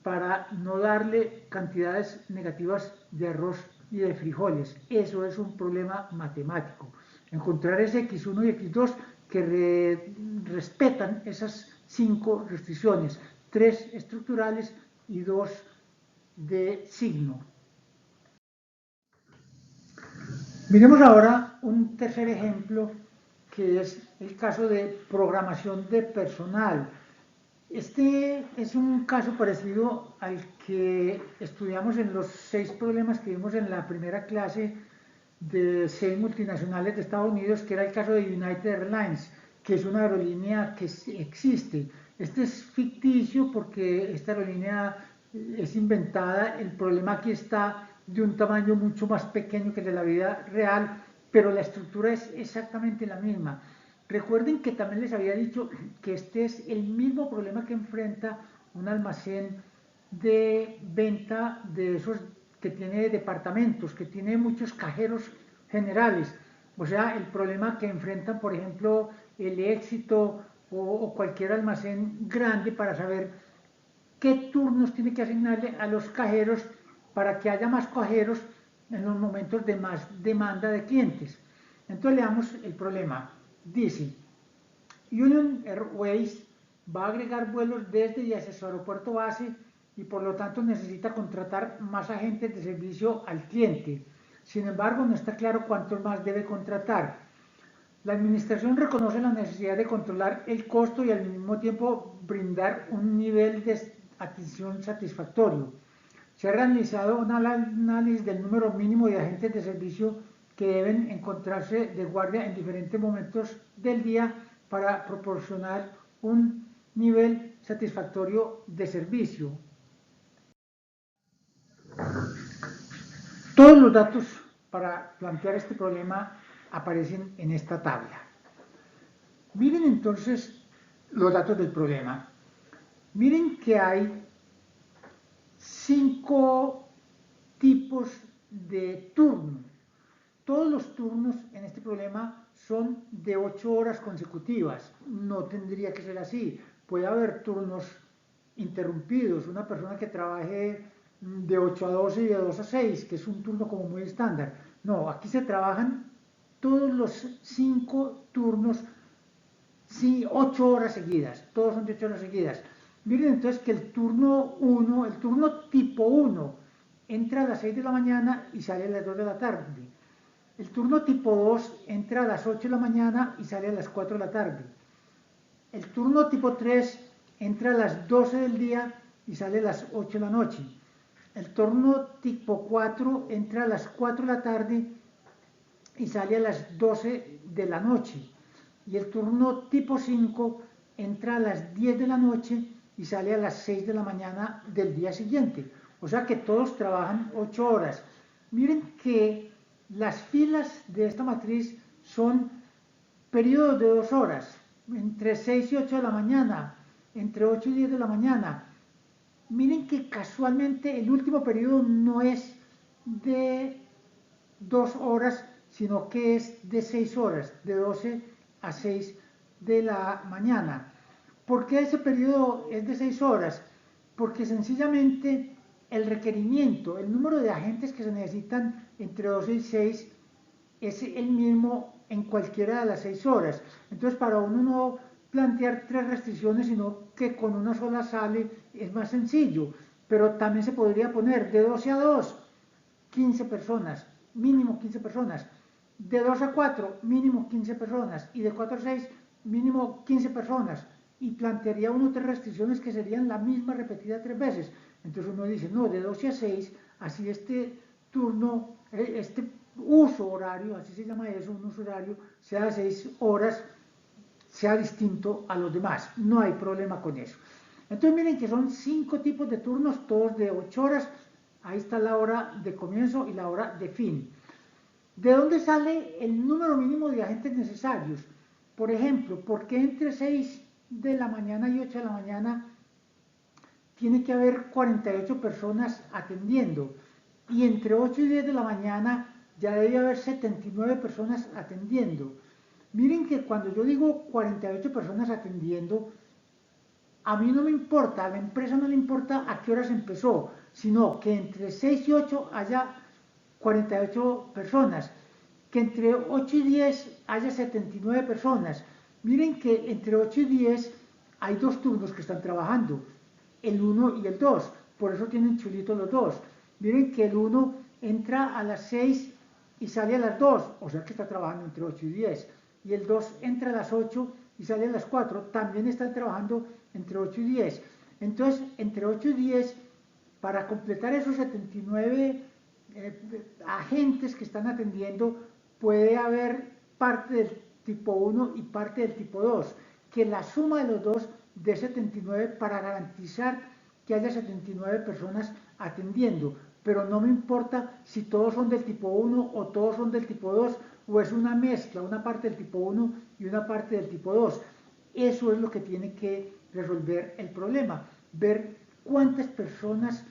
para no darle cantidades negativas de arroz y de frijoles. Eso es un problema matemático. Encontrar ese x1 y x2 que respetan esas 5 restricciones, 3 estructurales y 2 de signo. Miremos ahora un tercer ejemplo, que es el caso de programación de personal. Este es un caso parecido al que estudiamos en los 6 problemas que vimos en la primera clase de 6 multinacionales de Estados Unidos, que era el caso de United Airlines, que es una aerolínea que existe. Este es ficticio porque esta aerolínea es inventada, el problema aquí está de un tamaño mucho más pequeño que el de la vida real, pero la estructura es exactamente la misma. Recuerden que también les había dicho que este es el mismo problema que enfrenta un almacén de venta de esos que tiene departamentos, que tiene muchos cajeros generales. O sea, el problema que enfrentan, por ejemplo, el Éxito o cualquier almacén grande para saber qué turnos tiene que asignarle a los cajeros para que haya más cajeros en los momentos de más demanda de clientes. Entonces leamos el problema. Dice, Union Airways va a agregar vuelos desde y hacia su aeropuerto base y por lo tanto necesita contratar más agentes de servicio al cliente. Sin embargo, no está claro cuántos más debe contratar. La administración reconoce la necesidad de controlar el costo y al mismo tiempo brindar un nivel de atención satisfactorio. Se ha realizado un análisis del número mínimo de agentes de servicio que deben encontrarse de guardia en diferentes momentos del día para proporcionar un nivel satisfactorio de servicio. Todos los datos para plantear este problema aparecen en esta tabla. Miren entonces los datos del problema. Miren que hay 5 tipos de turnos. Todos los turnos en este problema son de 8 horas consecutivas. No tendría que ser así. Puede haber turnos interrumpidos. Una persona que trabaje de 8 a 12 y de 2 a 6, que es un turno como muy estándar. No, aquí se trabajan todos los 5 turnos, sí, 8 horas seguidas. Todos son de 8 horas seguidas. Miren entonces que el turno 1, el turno tipo 1, entra a las 6 de la mañana y sale a las 2 de la tarde. El turno tipo 2 entra a las 8 de la mañana y sale a las 4 de la tarde. El turno tipo 3 entra a las 12 del día y sale a las 8 de la noche. El turno tipo 4 entra a las 4 de la tarde y sale a las 12 de la noche. Y el turno tipo 5 entra a las 10 de la noche y sale a las 6 de la mañana del día siguiente. O sea que todos trabajan 8 horas. Miren que las filas de esta matriz son periodos de 2 horas, entre 6 y 8 de la mañana, entre 8 y 10 de la mañana. Miren que casualmente el último periodo no es de 2 horas, sino que es de 6 horas, de 12 a 6 de la mañana. ¿Por qué ese periodo es de 6 horas? Porque sencillamente el requerimiento, el número de agentes que se necesitan entre 12 y 6 es el mismo en cualquiera de las 6 horas. Entonces, para uno no plantear 3 restricciones, sino que con una sola sale, es más sencillo. Pero también se podría poner de 12 a 2, 15 personas, mínimo 15 personas. De 2 a 4, mínimo 15 personas. Y de 4 a 6, mínimo 15 personas. Y plantearía uno 3 restricciones que serían la misma repetida 3 veces. Entonces uno dice, no, de 12 a 6, así este turno, este uso horario, así se llama eso, un uso horario, sea de 6 horas, sea distinto a los demás. No hay problema con eso. Entonces miren que son 5 tipos de turnos, todos de 8 horas. Ahí está la hora de comienzo y la hora de fin. ¿De dónde sale el número mínimo de agentes necesarios? Por ejemplo, ¿por qué entre 6 de la mañana y 8 de la mañana tiene que haber 48 personas atendiendo? Y entre 8 y 10 de la mañana ya debe haber 79 personas atendiendo. Miren que cuando yo digo 48 personas atendiendo, a mí no me importa, a la empresa no le importa a qué horas empezó, sino que entre 6 y 8 haya 48 personas, que entre 8 y 10 haya 79 personas. Miren que entre 8 y 10 hay 2 turnos que están trabajando, el 1 y el 2, por eso tienen chulitos los dos. Miren que el 1 entra a las 6 y sale a las 2, o sea que está trabajando entre 8 y 10. Y el 2 entra a las 8 y sale a las 4, también están trabajando entre 8 y 10. Entonces, entre 8 y 10, para completar esos 79 agentes que están atendiendo, puede haber parte del tipo 1 y parte del tipo 2, que la suma de los dos de 79 para garantizar que haya 79 personas atendiendo. Pero no me importa si todos son del tipo 1 o todos son del tipo 2, o es una mezcla, una parte del tipo 1 y una parte del tipo 2. Eso es lo que tiene que resolver el problema, ver cuántas personas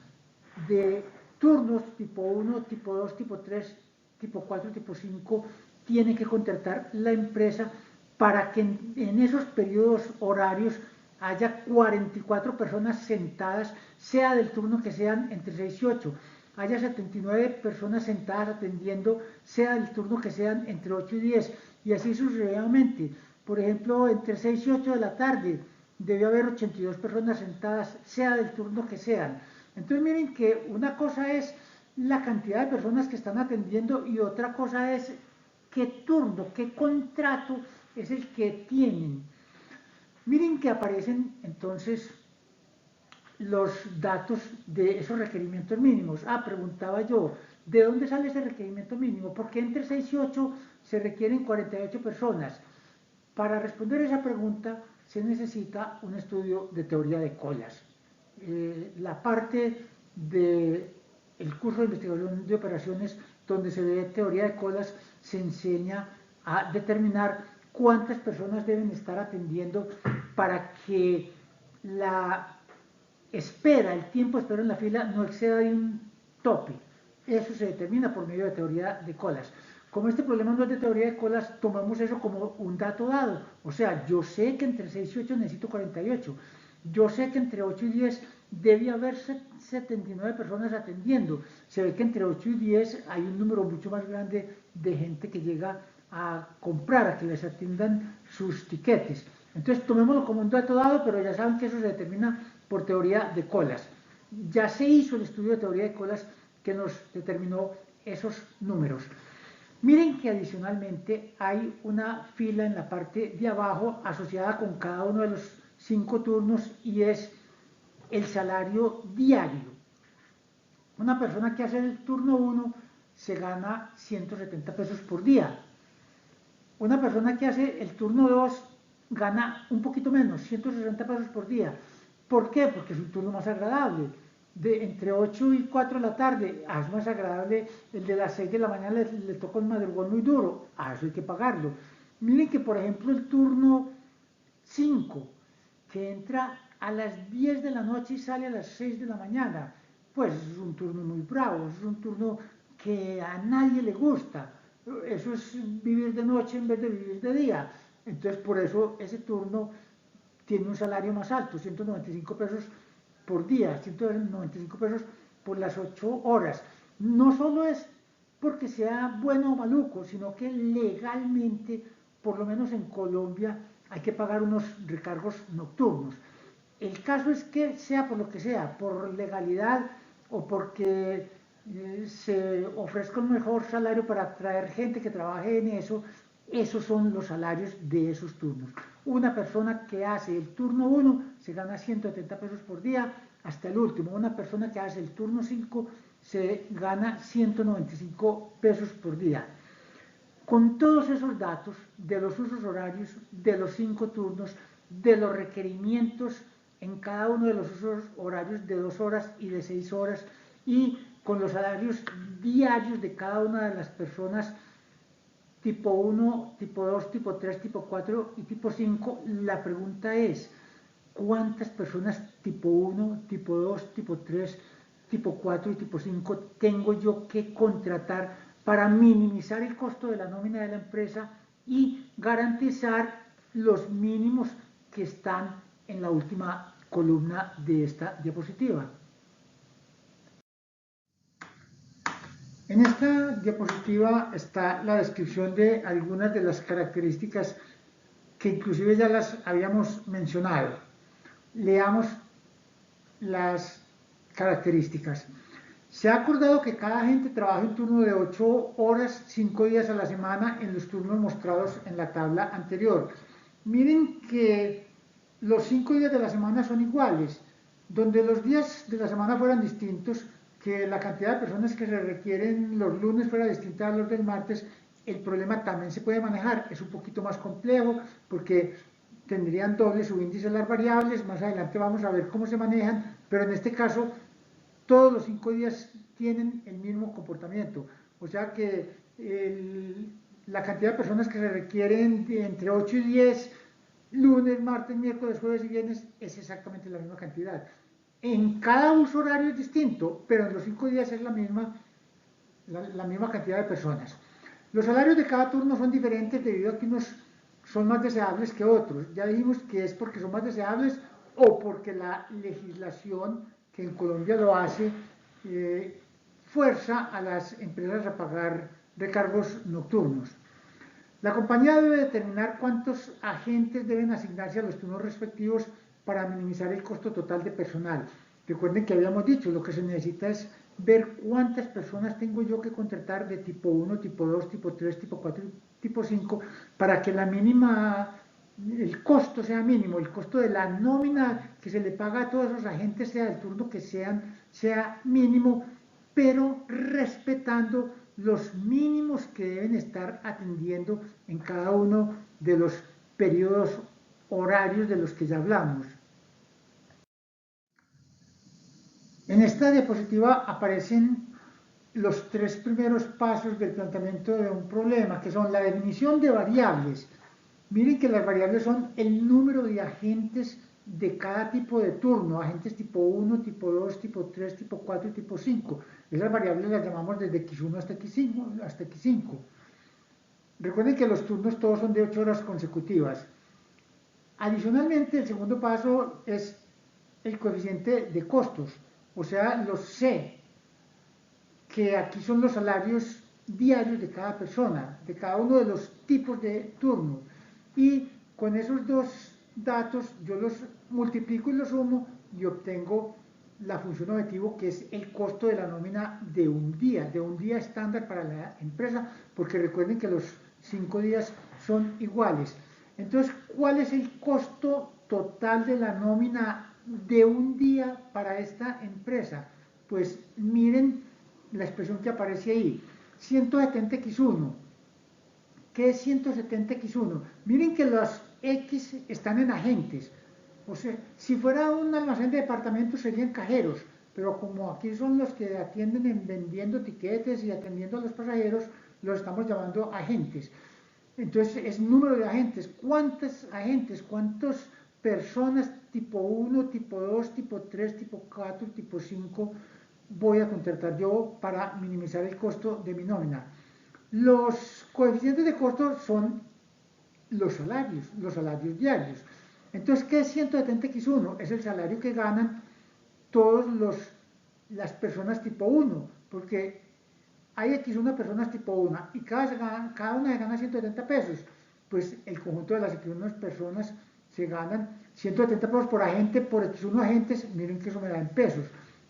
de turnos tipo 1, tipo 2, tipo 3, tipo 4, tipo 5 tiene que contratar la empresa para que en esos periodos horarios haya 44 personas sentadas, sea del turno que sean entre 6 y 8, haya 79 personas sentadas atendiendo, sea del turno que sean entre 8 y 10, y así sucesivamente. Por ejemplo, entre 6 y 8 de la tarde debe haber 82 personas sentadas, sea del turno que sean. Entonces miren que una cosa es la cantidad de personas que están atendiendo y otra cosa es qué turno, qué contrato es el que tienen. Miren que aparecen entonces los datos de esos requerimientos mínimos. Preguntaba yo, ¿de dónde sale ese requerimiento mínimo? Porque entre 6 y 8 se requieren 48 personas. Para responder esa pregunta se necesita un estudio de teoría de colas. La parte del curso de investigación de operaciones donde se ve teoría de colas se enseña a determinar cuántas personas deben estar atendiendo para que la espera, el tiempo de espera en la fila no exceda de un tope. Eso se determina por medio de teoría de colas. Como este problema no es de teoría de colas, tomamos eso como un dato dado. O sea, yo sé que entre 6 y 8 necesito 48. Yo sé que entre 8 y 10 debe haber 79 personas atendiendo. Se ve que entre 8 y 10 hay un número mucho más grande de gente que llega a comprar, a que les atiendan sus tiquetes. Entonces tomémoslo como un dato dado, pero ya saben que eso se determina por teoría de colas. Ya se hizo el estudio de teoría de colas que nos determinó esos números. Miren que adicionalmente hay una fila en la parte de abajo asociada con cada uno de los 5 turnos y es el salario diario. Una persona que hace el turno 1 se gana 170 pesos por día. Una persona que hace el turno 2 gana un poquito menos, 160 pesos por día. ¿Por qué? Porque es un turno más agradable. De entre 8 y 4 de la tarde, es más agradable el de las 6 de la mañana, le toca un madrugón muy duro, eso hay que pagarlo. Miren que, por ejemplo, el turno 5, que entra a las 10 de la noche y sale a las 6 de la mañana, pues es un turno muy bravo, es un turno que a nadie le gusta. Eso es vivir de noche en vez de vivir de día. Entonces, por eso ese turno tiene un salario más alto, 195 pesos por día, 195 pesos por las 8 horas. No solo es porque sea bueno o maluco, sino que legalmente, por lo menos en Colombia, hay que pagar unos recargos nocturnos. El caso es que sea por lo que sea, por legalidad o porque se ofrezca un mejor salario para atraer gente que trabaje en eso, esos son los salarios de esos turnos. Una persona que hace el turno 1 se gana 170 pesos por día hasta el último. Una persona que hace el turno 5 se gana 195 pesos por día. Con todos esos datos de los usos horarios, de los 5 turnos, de los requerimientos en cada uno de los usos horarios de 2 horas y de 6 horas y con los salarios diarios de cada una de las personas tipo 1, tipo 2, tipo 3, tipo 4 y tipo 5, la pregunta es, ¿cuántas personas tipo 1, tipo 2, tipo 3, tipo 4 y tipo 5 tengo yo que contratar para minimizar el costo de la nómina de la empresa y garantizar los mínimos que están en la última columna de esta diapositiva? En esta diapositiva está la descripción de algunas de las características que inclusive ya las habíamos mencionado. Leamos las características. Se ha acordado que cada agente trabaje un turno de 8 horas, 5 días a la semana en los turnos mostrados en la tabla anterior. Miren que los 5 días de la semana son iguales. Donde los días de la semana fueran distintos, que la cantidad de personas que se requieren los lunes fuera distinta a los del martes, el problema también se puede manejar. Es un poquito más complejo porque tendrían doble subíndice las variables. Más adelante vamos a ver cómo se manejan, pero en este caso todos los 5 días tienen el mismo comportamiento. O sea que la cantidad de personas que se requieren entre 8 y 10, lunes, martes, miércoles, jueves y viernes, es exactamente la misma cantidad. En cada uso horario es distinto, pero en los 5 días es la misma cantidad de personas. Los salarios de cada turno son diferentes debido a que unos son más deseables que otros. Ya dijimos que es porque son más deseables o porque la legislación, que en Colombia lo hace, fuerza a las empresas a pagar recargos nocturnos. La compañía debe determinar cuántos agentes deben asignarse a los turnos respectivos para minimizar el costo total de personal. Recuerden que habíamos dicho, lo que se necesita es ver cuántas personas tengo yo que contratar de tipo 1, tipo 2, tipo 3, tipo 4 y tipo 5 para que el costo sea mínimo, el costo de la nómina que se le paga a todos esos agentes, sea el turno que sean, sea mínimo, pero respetando los mínimos que deben estar atendiendo en cada uno de los periodos horarios de los que ya hablamos. En esta diapositiva aparecen los tres primeros pasos del planteamiento de un problema, que son la definición de variables. Miren que las variables son el número de agentes de cada tipo de turno, agentes tipo 1, tipo 2, tipo 3, tipo 4 y tipo 5. Esas variables las llamamos desde X1 hasta X5. Recuerden que los turnos todos son de 8 horas consecutivas. Adicionalmente, el segundo paso es el coeficiente de costos, o sea, los C, que aquí son los salarios diarios de cada persona, de cada uno de los tipos de turno. Y con esos dos datos yo los multiplico y los sumo y obtengo la función objetivo, que es el costo de la nómina de un día estándar para la empresa, porque recuerden que los 5 días son iguales. Entonces, ¿cuál es el costo total de la nómina de un día para esta empresa? Pues miren la expresión que aparece ahí, 170x1. ¿Qué es 170x1? Miren que los X están en agentes. O sea, si fuera un almacén de departamentos serían cajeros, pero como aquí son los que atienden en vendiendo tiquetes y atendiendo a los pasajeros, los estamos llamando agentes. Entonces es número de agentes. ¿Cuántos agentes? ¿Cuántas personas tipo 1, tipo 2, tipo 3, tipo 4, tipo 5 voy a contratar yo para minimizar el costo de mi nómina? Los coeficientes de costo son los salarios diarios. Entonces, ¿qué es 170x1? Es el salario que ganan todas las personas tipo 1, porque hay X1 personas tipo 1 y cada una se gana 170 pesos. Pues el conjunto de las X1 personas se ganan 170 pesos por agente, por X1 agentes, miren que eso me da en pesos.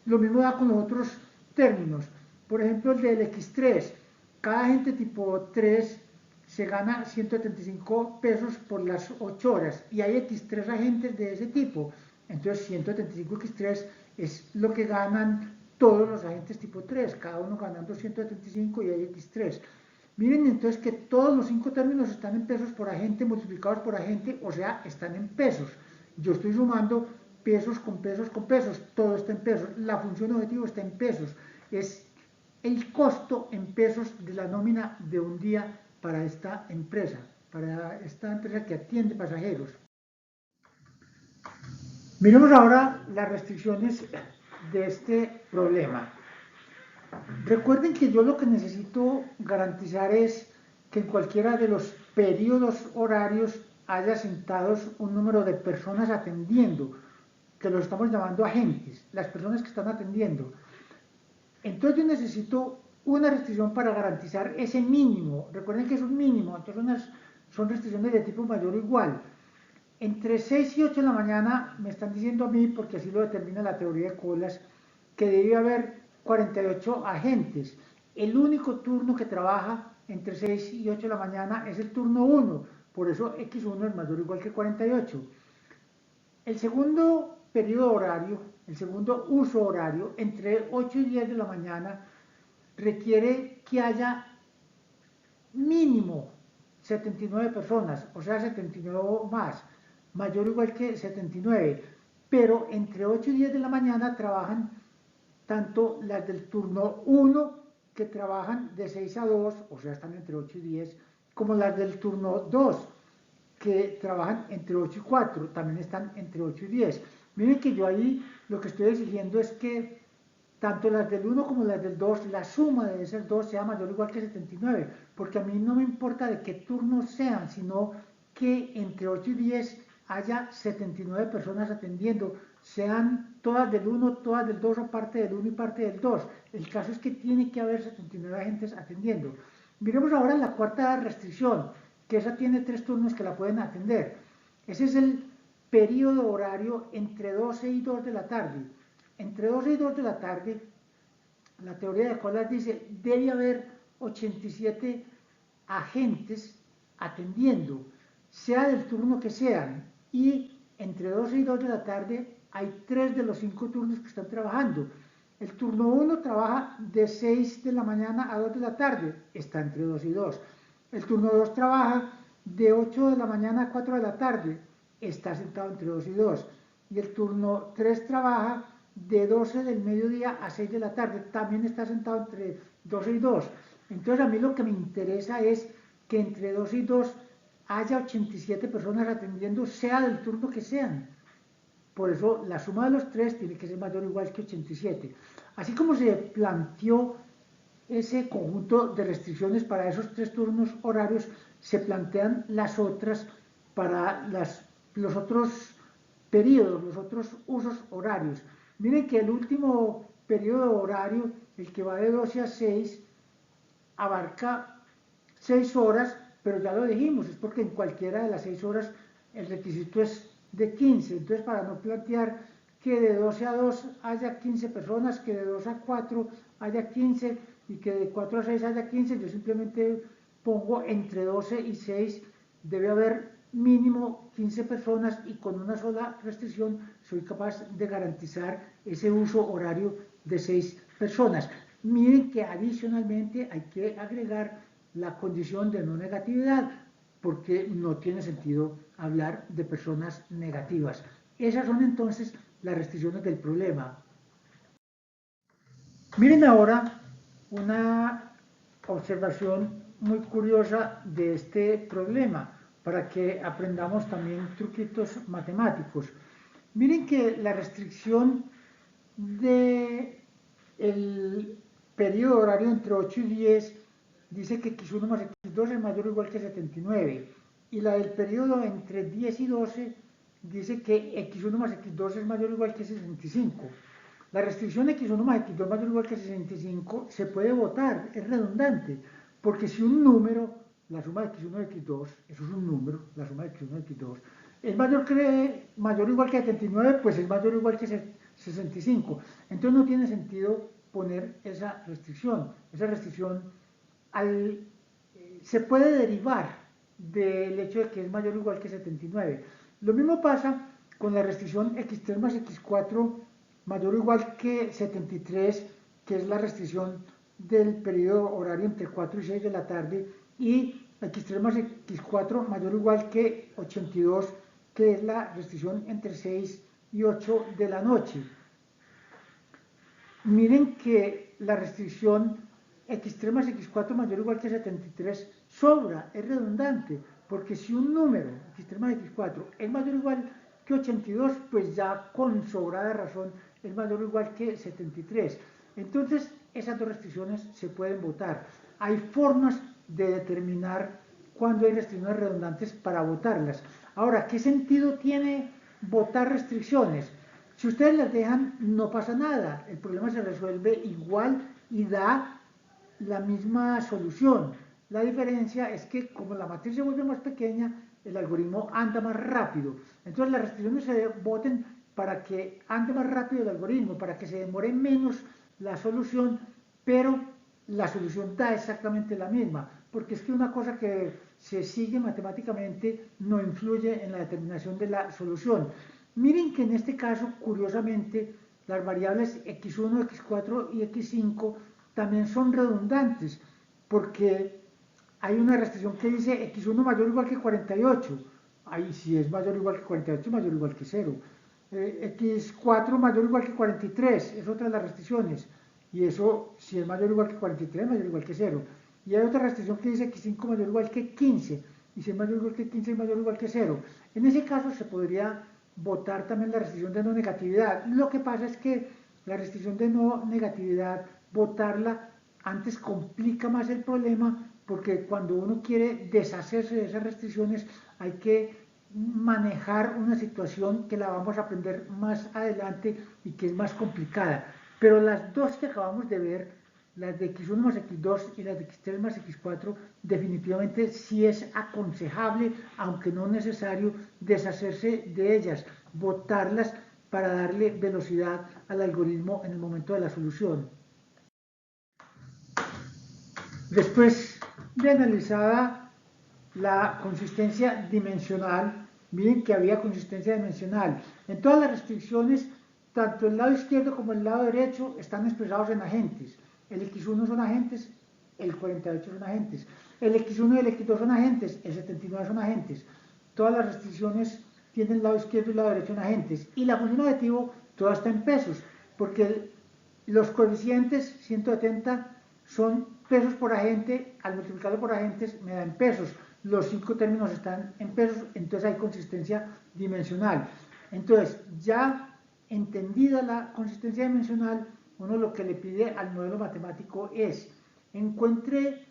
Lo mismo da con los otros términos. Por ejemplo, el del X3, cada agente tipo 3 se gana 175 pesos por las 8 horas y hay X3 agentes de ese tipo. Entonces 175x3 es lo que ganan todos los agentes tipo 3, cada uno ganando 175 y hay X3. Miren entonces que todos los 5 términos están en pesos por agente multiplicados por agente, o sea, están en pesos. Yo estoy sumando pesos con pesos con pesos, todo está en pesos. La función objetivo está en pesos. Es el costo en pesos de la nómina de un día para esta empresa que atiende pasajeros. Miremos ahora las restricciones de este problema. Recuerden que yo lo que necesito garantizar es que en cualquiera de los periodos horarios haya sentados un número de personas atendiendo, que los estamos llamando agentes, las personas que están atendiendo. Entonces yo necesito una restricción para garantizar ese mínimo. Recuerden que es un mínimo, entonces son restricciones de tipo mayor o igual. Entre 6 y 8 de la mañana me están diciendo a mí, porque así lo determina la teoría de colas, que debe haber 48 agentes. El único turno que trabaja entre 6 y 8 de la mañana es el turno 1, por eso X1 es mayor o igual que 48. El segundo periodo horario, el segundo uso horario, entre 8 y 10 de la mañana, requiere que haya mínimo 79 personas, o sea, 79 más, mayor o igual que 79, pero entre 8 y 10 de la mañana trabajan tanto las del turno 1, que trabajan de 6 a 2, o sea, están entre 8 y 10, como las del turno 2, que trabajan entre 8 y 4, también están entre 8 y 10. Miren que yo ahí lo que estoy exigiendo es que tanto las del 1 como las del 2, la suma de esas dos sea mayor o igual que 79, porque a mí no me importa de qué turnos sean, sino que entre 8 y 10 haya 79 personas atendiendo, sean todas del 1, todas del 2 o parte del 1 y parte del 2. El caso es que tiene que haber 79 agentes atendiendo. Miremos ahora la cuarta restricción, que esa tiene 3 turnos que la pueden atender. Ese es el periodo horario entre 12 y 2 de la tarde. Entre 12 y 2 de la tarde, la teoría de Collas dice, debe haber 87 agentes atendiendo, sea del turno que sean, y entre 12 y 2 de la tarde hay 3 de los 5 turnos que están trabajando. El turno 1 trabaja de 6 de la mañana a 2 de la tarde, está entre 2 y 2. El turno 2 trabaja de 8 de la mañana a 4 de la tarde, está sentado entre 2 y 2. Y el turno 3 trabaja de 12 del mediodía a 6 de la tarde, también está sentado entre 12 y 2. Entonces a mí lo que me interesa es que entre 2 y 2 haya 87 personas atendiendo, sea del turno que sean. Por eso la suma de los 3 tiene que ser mayor o igual que 87. Así como se planteó ese conjunto de restricciones para esos 3 turnos horarios, se plantean las otras para los otros periodos, los otros usos horarios. Miren que el último periodo horario, el que va de 12 a 6, abarca 6 horas, pero ya lo dijimos, es porque en cualquiera de las 6 horas el requisito es de 15. Entonces, para no plantear que de 12 a 2 haya 15 personas, que de 2 a 4 haya 15 y que de 4 a 6 haya 15, yo simplemente pongo entre 12 y 6 debe haber mínimo 15 personas y con una sola restricción soy capaz de garantizar ese uso horario de 6 personas. Miren que adicionalmente hay que agregar la condición de no negatividad, porque no tiene sentido hablar de personas negativas. Esas son entonces las restricciones del problema. Miren ahora una observación muy curiosa de este problema, para que aprendamos también truquitos matemáticos. Miren que la restricción del periodo horario entre 8 y 10 dice que x1 más x2 es mayor o igual que 79. Y la del periodo entre 10 y 12 dice que x1 más x2 es mayor o igual que 65. La restricción x1 más x2 mayor o igual que 65 se puede votar, es redundante, porque si un número, la suma de x1 y x2, eso es un número, la suma de x1 y x2, es mayor o igual que 79, pues es mayor o igual que 65. Entonces no tiene sentido poner esa restricción. Esa restricción se puede derivar del hecho de que es mayor o igual que 79. Lo mismo pasa con la restricción x3 más x4 mayor o igual que 73, que es la restricción del periodo horario entre 4 y 6 de la tarde, y x3 más x4 mayor o igual que 82, que es la restricción entre 6 y 8 de la noche. Miren que la restricción x3 más x4 mayor o igual que 73 sobra, es redundante, porque si un número, x3 más x4, es mayor o igual que 82, pues ya con sobrada razón es mayor o igual que 73. Entonces, esas dos restricciones se pueden votar. Hay formas de determinar cuándo hay restricciones redundantes para votarlas. Ahora, ¿qué sentido tiene votar restricciones? Si ustedes las dejan, no pasa nada. El problema se resuelve igual y da la misma solución. La diferencia es que como la matriz se vuelve más pequeña, el algoritmo anda más rápido. Entonces las restricciones se voten para que ande más rápido el algoritmo, para que se demore menos la solución, pero la solución da exactamente la misma, porque es que una cosa que se sigue matemáticamente no influye en la determinación de la solución. Miren que en este caso, curiosamente, las variables x1, x4 y x5 también son redundantes, porque hay una restricción que dice x1 mayor o igual que 48. Ahí si es mayor o igual que 48, mayor o igual que 0. X4 mayor o igual que 43, es otra de las restricciones. Y eso, si es mayor o igual que 43, mayor o igual que 0. Y hay otra restricción que dice x5 mayor o igual que 15. Y si es mayor o igual que 15, es mayor o igual que 0. En ese caso se podría votar también la restricción de no negatividad. Lo que pasa es que la restricción de no negatividad, votarla antes complica más el problema, porque cuando uno quiere deshacerse de esas restricciones hay que manejar una situación que la vamos a aprender más adelante y que es más complicada. Pero las dos que acabamos de ver, las de X1 más X2 y las de X3 más X4, definitivamente sí es aconsejable, aunque no necesario, deshacerse de ellas, botarlas para darle velocidad al algoritmo en el momento de la solución. Después de analizada la consistencia dimensional, miren que había consistencia dimensional. En todas las restricciones, tanto el lado izquierdo como el lado derecho están expresados en agentes. El X1 son agentes, el 48 son agentes. El X1 y el X2 son agentes, el 79 son agentes. Todas las restricciones tienen el lado izquierdo y el lado derecho en agentes. Y la función objetivo, toda está en pesos, porque los coeficientes 170 son pesos por agente, al multiplicarlo por agentes me da en pesos. Los 5 términos están en pesos, entonces hay consistencia dimensional. Entonces, ya entendida la consistencia dimensional, uno lo que le pide al modelo matemático es, encuentre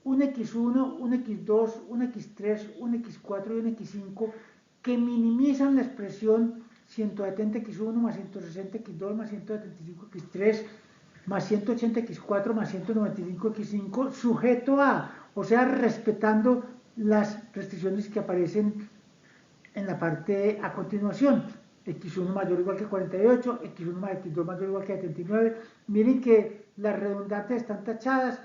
un X1, un X2, un X3, un X4 y un X5 que minimizan la expresión 170X1 más 160X2 más 175X3 más 180X4 más 195X5 sujeto a, o sea, respetando las restricciones que aparecen en la parte a continuación. X1 mayor o igual que 48, X1 más X2 mayor o igual que 79. Miren que las redundantes están tachadas,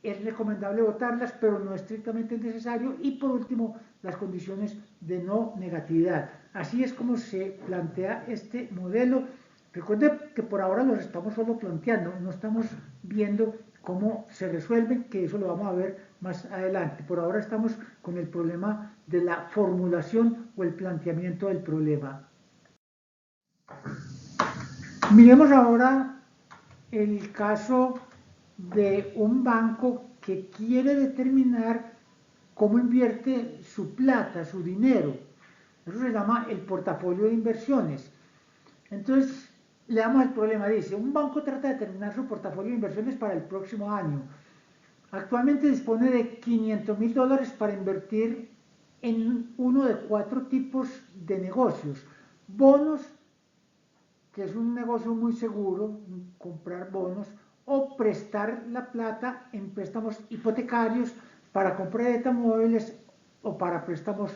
es recomendable votarlas, pero no estrictamente necesario. Y por último, las condiciones de no negatividad. Así es como se plantea este modelo. Recuerden que por ahora los estamos solo planteando, no estamos viendo cómo se resuelven, que eso lo vamos a ver más adelante. Por ahora estamos con el problema de la formulación o el planteamiento del problema. Miremos ahora el caso de un banco que quiere determinar cómo invierte su plata, su dinero. Eso se llama el portafolio de inversiones. Entonces, le damos el problema. Dice, un banco trata de determinar su portafolio de inversiones para el próximo año. Actualmente dispone de $500,000 para invertir en uno de 4 tipos de negocios. Bonos, que es un negocio muy seguro, comprar bonos, o prestar la plata en préstamos hipotecarios para compra de automóviles o para préstamos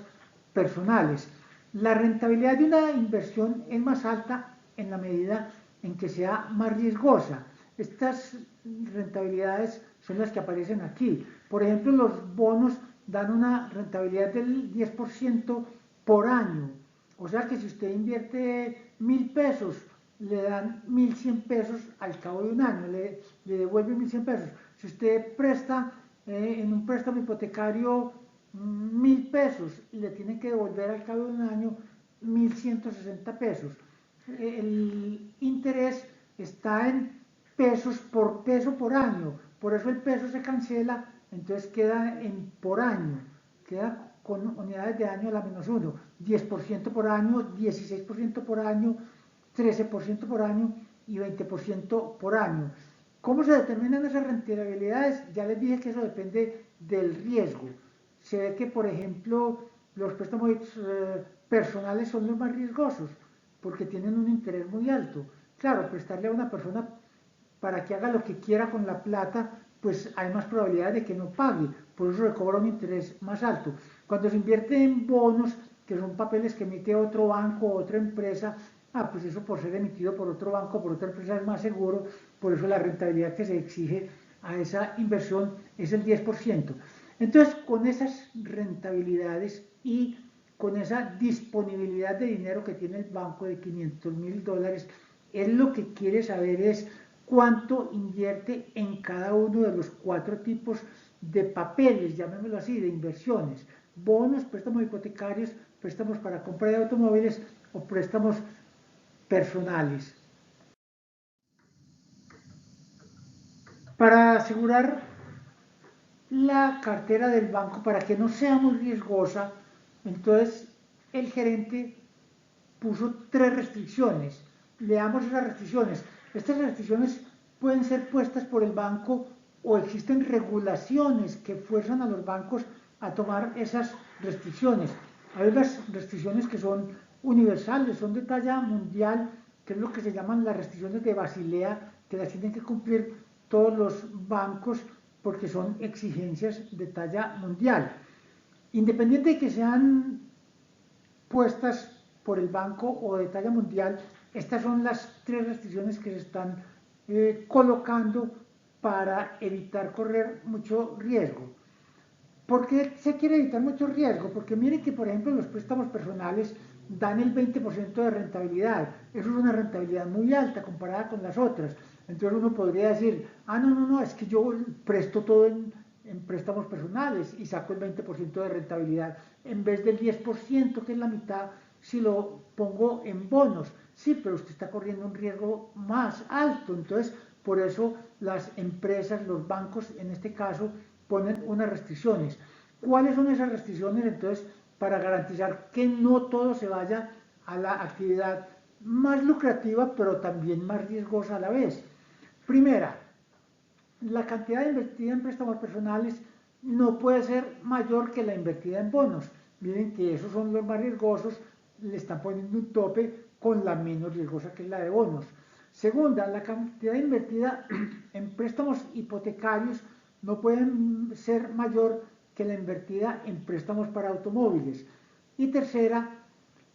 personales. La rentabilidad de una inversión es más alta en la medida en que sea más riesgosa. Estas rentabilidades son las que aparecen aquí. Por ejemplo, los bonos dan una rentabilidad del 10% por año. O sea que si usted invierte 1.000 pesos, le dan 1.100 pesos al cabo de un año, le devuelven 1.100 pesos. Si usted presta en un préstamo hipotecario 1.000 pesos, le tienen que devolver al cabo de un año 1.160 pesos. El interés está en pesos por peso por año, por eso el peso se cancela, entonces queda en por año, queda con unidades de año a la menos 1, 10% por año, 16% por año, 13% por año y 20% por año. ¿Cómo se determinan esas rentabilidades? Ya les dije que eso depende del riesgo. Se ve que, por ejemplo, los préstamos personales son los más riesgosos porque tienen un interés muy alto. Claro, prestarle a una persona para que haga lo que quiera con la plata, pues hay más probabilidad de que no pague, por eso le cobra un interés más alto. Cuando se invierte en bonos, que son papeles que emite otro banco o otra empresa, pues eso por ser emitido por otro banco, por otra empresa es más seguro, por eso la rentabilidad que se exige a esa inversión es el 10%. Entonces, con esas rentabilidades y con esa disponibilidad de dinero que tiene el banco de $500,000, él lo que quiere saber es cuánto invierte en cada uno de los 4 tipos de papeles, llamémoslo así, de inversiones: bonos, préstamos hipotecarios, préstamos para compra de automóviles o préstamos personales. Para asegurar la cartera del banco, para que no sea muy riesgosa, entonces el gerente puso 3 restricciones. Leamos esas restricciones. Estas restricciones pueden ser puestas por el banco o existen regulaciones que fuerzan a los bancos a tomar esas restricciones. Hay unas restricciones que son universales, son de talla mundial, que es lo que se llaman las restricciones de Basilea, que las tienen que cumplir todos los bancos porque son exigencias de talla mundial. Independiente de que sean puestas por el banco o de talla mundial, estas son las tres restricciones que se están colocando para evitar correr mucho riesgo. ¿Por qué se quiere evitar mucho riesgo? Porque miren que, por ejemplo, los préstamos personales dan el 20% de rentabilidad. Eso es una rentabilidad muy alta comparada con las otras. Entonces uno podría decir, no, es que yo presto todo en préstamos personales y saco el 20% de rentabilidad en vez del 10%, que es la mitad, si lo pongo en bonos. Sí, pero usted está corriendo un riesgo más alto. Entonces, por eso las empresas, los bancos, en este caso, ponen unas restricciones. ¿Cuáles son esas restricciones? Entonces, para garantizar que no todo se vaya a la actividad más lucrativa, pero también más riesgosa a la vez. Primera, la cantidad invertida en préstamos personales no puede ser mayor que la invertida en bonos. Miren que esos son los más riesgosos, le están poniendo un tope con la menos riesgosa, que es la de bonos. Segunda, la cantidad invertida en préstamos hipotecarios no puede ser mayor que la invertida en préstamos para automóviles. Y tercera,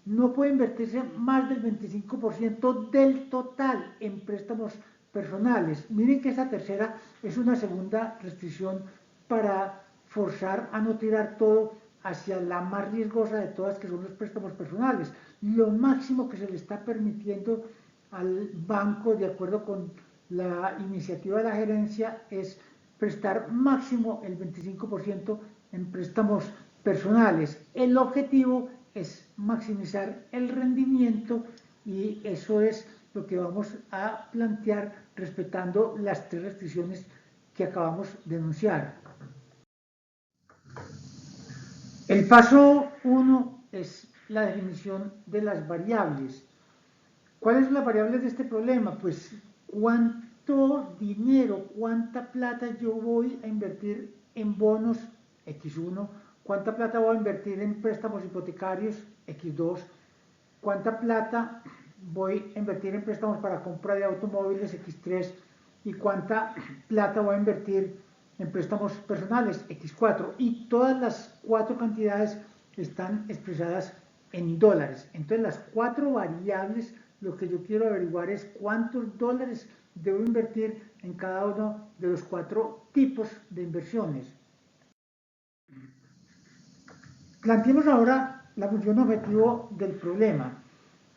no puede invertirse más del 25% del total en préstamos personales. Miren que esta tercera es una segunda restricción para forzar a no tirar todo hacia la más riesgosa de todas, que son los préstamos personales. Lo máximo que se le está permitiendo al banco, de acuerdo con la iniciativa de la gerencia, es prestar máximo el 25% en préstamos personales. El objetivo es maximizar el rendimiento y eso es lo que vamos a plantear respetando las tres restricciones que acabamos de enunciar. El paso 1 es la definición de las variables. ¿Cuáles son las variables de este problema? Pues cuánto dinero, cuánta plata yo voy a invertir en bonos X1, cuánta plata voy a invertir en préstamos hipotecarios X2, cuánta plata voy a invertir en préstamos para compra de automóviles X3 y cuánta plata voy a invertir en préstamos personales X4. Y todas las cuatro cantidades están expresadas en dólares. Entonces las cuatro variables, lo que yo quiero averiguar es cuántos dólares debo invertir en cada uno de los cuatro tipos de inversiones. Planteemos ahora la función objetivo del problema.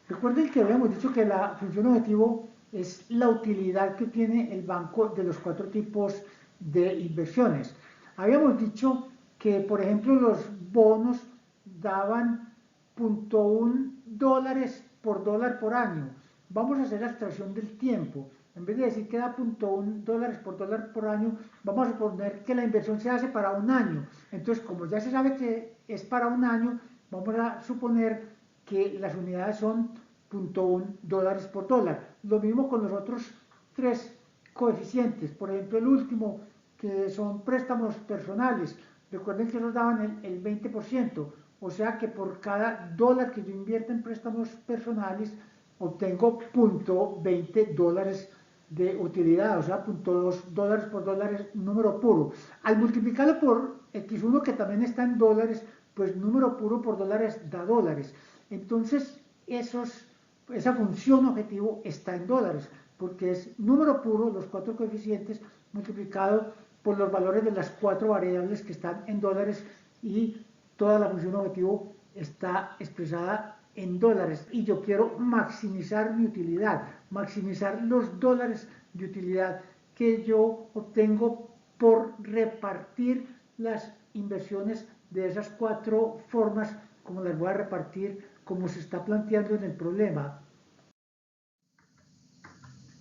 Recuerden que habíamos dicho que la función objetivo es la utilidad que tiene el banco de los cuatro tipos de inversiones. Habíamos dicho que, por ejemplo, los bonos daban 0.1 dólares por dólar por año. Vamos a hacer la abstracción del tiempo. En vez de decir que da 0.1 dólares por dólar por año, vamos a suponer que la inversión se hace para un año. Entonces, como ya se sabe que es para un año, vamos a suponer que las unidades son 0.1 dólares por dólar. Lo mismo con los otros tres coeficientes. Por ejemplo, el último, que son préstamos personales. Recuerden que nos daban el 20%. O sea que por cada dólar que yo invierta en préstamos personales, obtengo 0.20 dólares de utilidad, o sea, 0.2 dólares por dólar es número puro. Al multiplicarlo por X1, que también está en dólares, pues número puro por dólares da dólares. Entonces, esa función objetivo está en dólares, porque es número puro, los cuatro coeficientes, multiplicado por los valores de las cuatro variables que están en dólares, y toda la función objetivo está expresada en dólares. Y yo quiero maximizar mi utilidad, maximizar los dólares de utilidad que yo obtengo por repartir las inversiones de esas cuatro formas, como las voy a repartir, como se está planteando en el problema.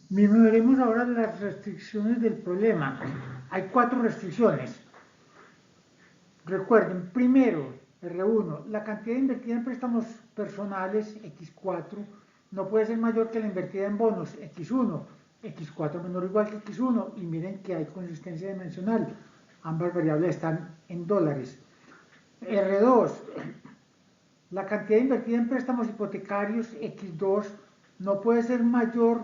Miraremos ahora las restricciones del problema. Hay cuatro restricciones. Recuerden, primero, R1, la cantidad invertida en préstamos personales, X4, no puede ser mayor que la invertida en bonos, X1. x4 menor o igual que x1 y miren que hay consistencia dimensional. Ambas variables están en dólares. R2, la cantidad invertida en préstamos hipotecarios x2 no puede ser mayor,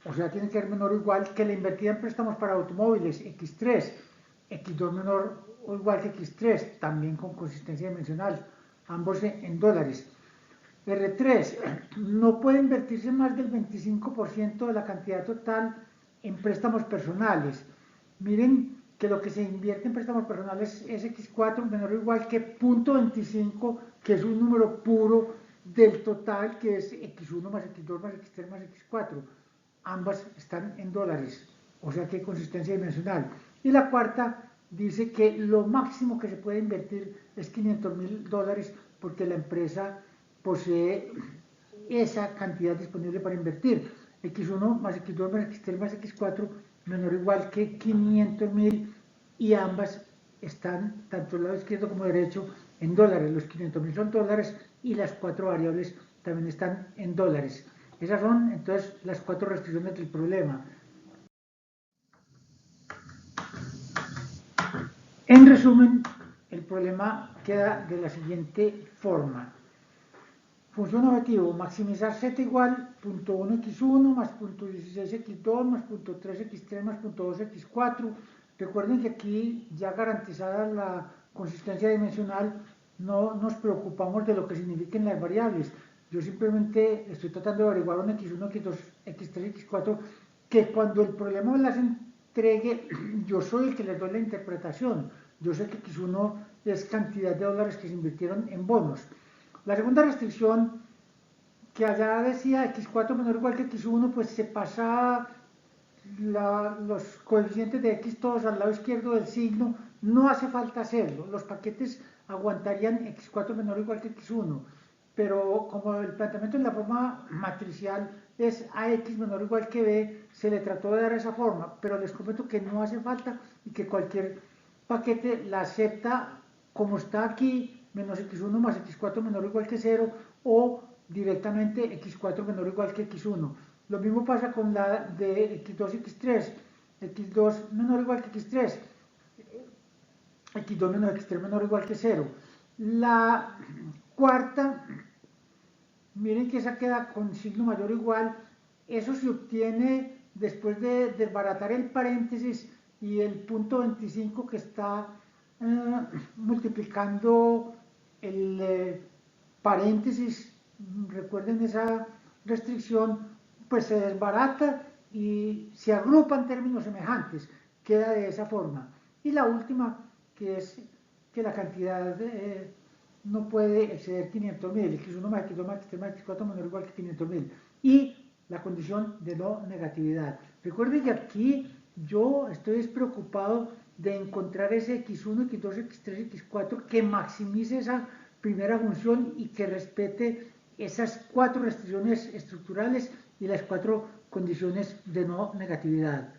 o sea, tiene que ser menor o igual que la invertida en préstamos para automóviles x3, x2 menor o igual que x3, también con consistencia dimensional, ambos en dólares. R3, no puede invertirse más del 25% de la cantidad total en préstamos personales. Miren que lo que se invierte en préstamos personales es x4 menor o igual que 0.25, que es un número puro del total, que es x1 más x2 más x3 más x4. Ambas están en dólares, o sea que hay consistencia dimensional. Y la cuarta dice que lo máximo que se puede invertir es $500,000 porque la empresa posee esa cantidad disponible para invertir. X1 más X2 más X3 más X4 menor o igual que 500,000 y ambas están, tanto el lado izquierdo como derecho, en dólares. Los 500,000 son dólares y las cuatro variables también están en dólares. Esas son entonces las cuatro restricciones del problema. En resumen, el problema queda de la siguiente forma. Función objetivo, maximizar z igual .1x1 más .16x2 más .3x3 más .2x4. Recuerden que aquí, ya garantizada la consistencia dimensional, no nos preocupamos de lo que signifiquen las variables. Yo simplemente estoy tratando de averiguar un x1, x2, x3, x4, que cuando el problema me las entregue, yo soy el que les doy la interpretación. Yo sé que x1 es cantidad de dólares que se invirtieron en bonos. La segunda restricción, que allá decía x4 menor o igual que x1, pues se pasa los coeficientes de x todos al lado izquierdo del signo, no hace falta hacerlo, los paquetes aguantarían x4 menor o igual que x1, pero como el planteamiento en la forma matricial es ax menor o igual que b, se le trató de dar esa forma, pero les comento que no hace falta y que cualquier paquete la acepta como está aquí, menos x1 más x4 menor o igual que 0, o directamente x4 menor o igual que x1. Lo mismo pasa con la de x2 y x3, x2 menor o igual que x3, x2 menos x3 menor o igual que 0. La cuarta, miren que esa queda con signo mayor o igual, eso se obtiene después de desbaratar el paréntesis y el punto 25 que está multiplicando el paréntesis. Recuerden esa restricción, pues se desbarata y se agrupan términos semejantes, queda de esa forma. Y la última, que es que la cantidad no puede exceder 500,000, x1 más x2 más x3 más x4 menor o igual que 500,000. Y la condición de no negatividad. Recuerden que aquí yo estoy preocupado de encontrar ese x1, x2, x3, x4 que maximice esa primera función y que respete esas cuatro restricciones estructurales y las cuatro condiciones de no negatividad.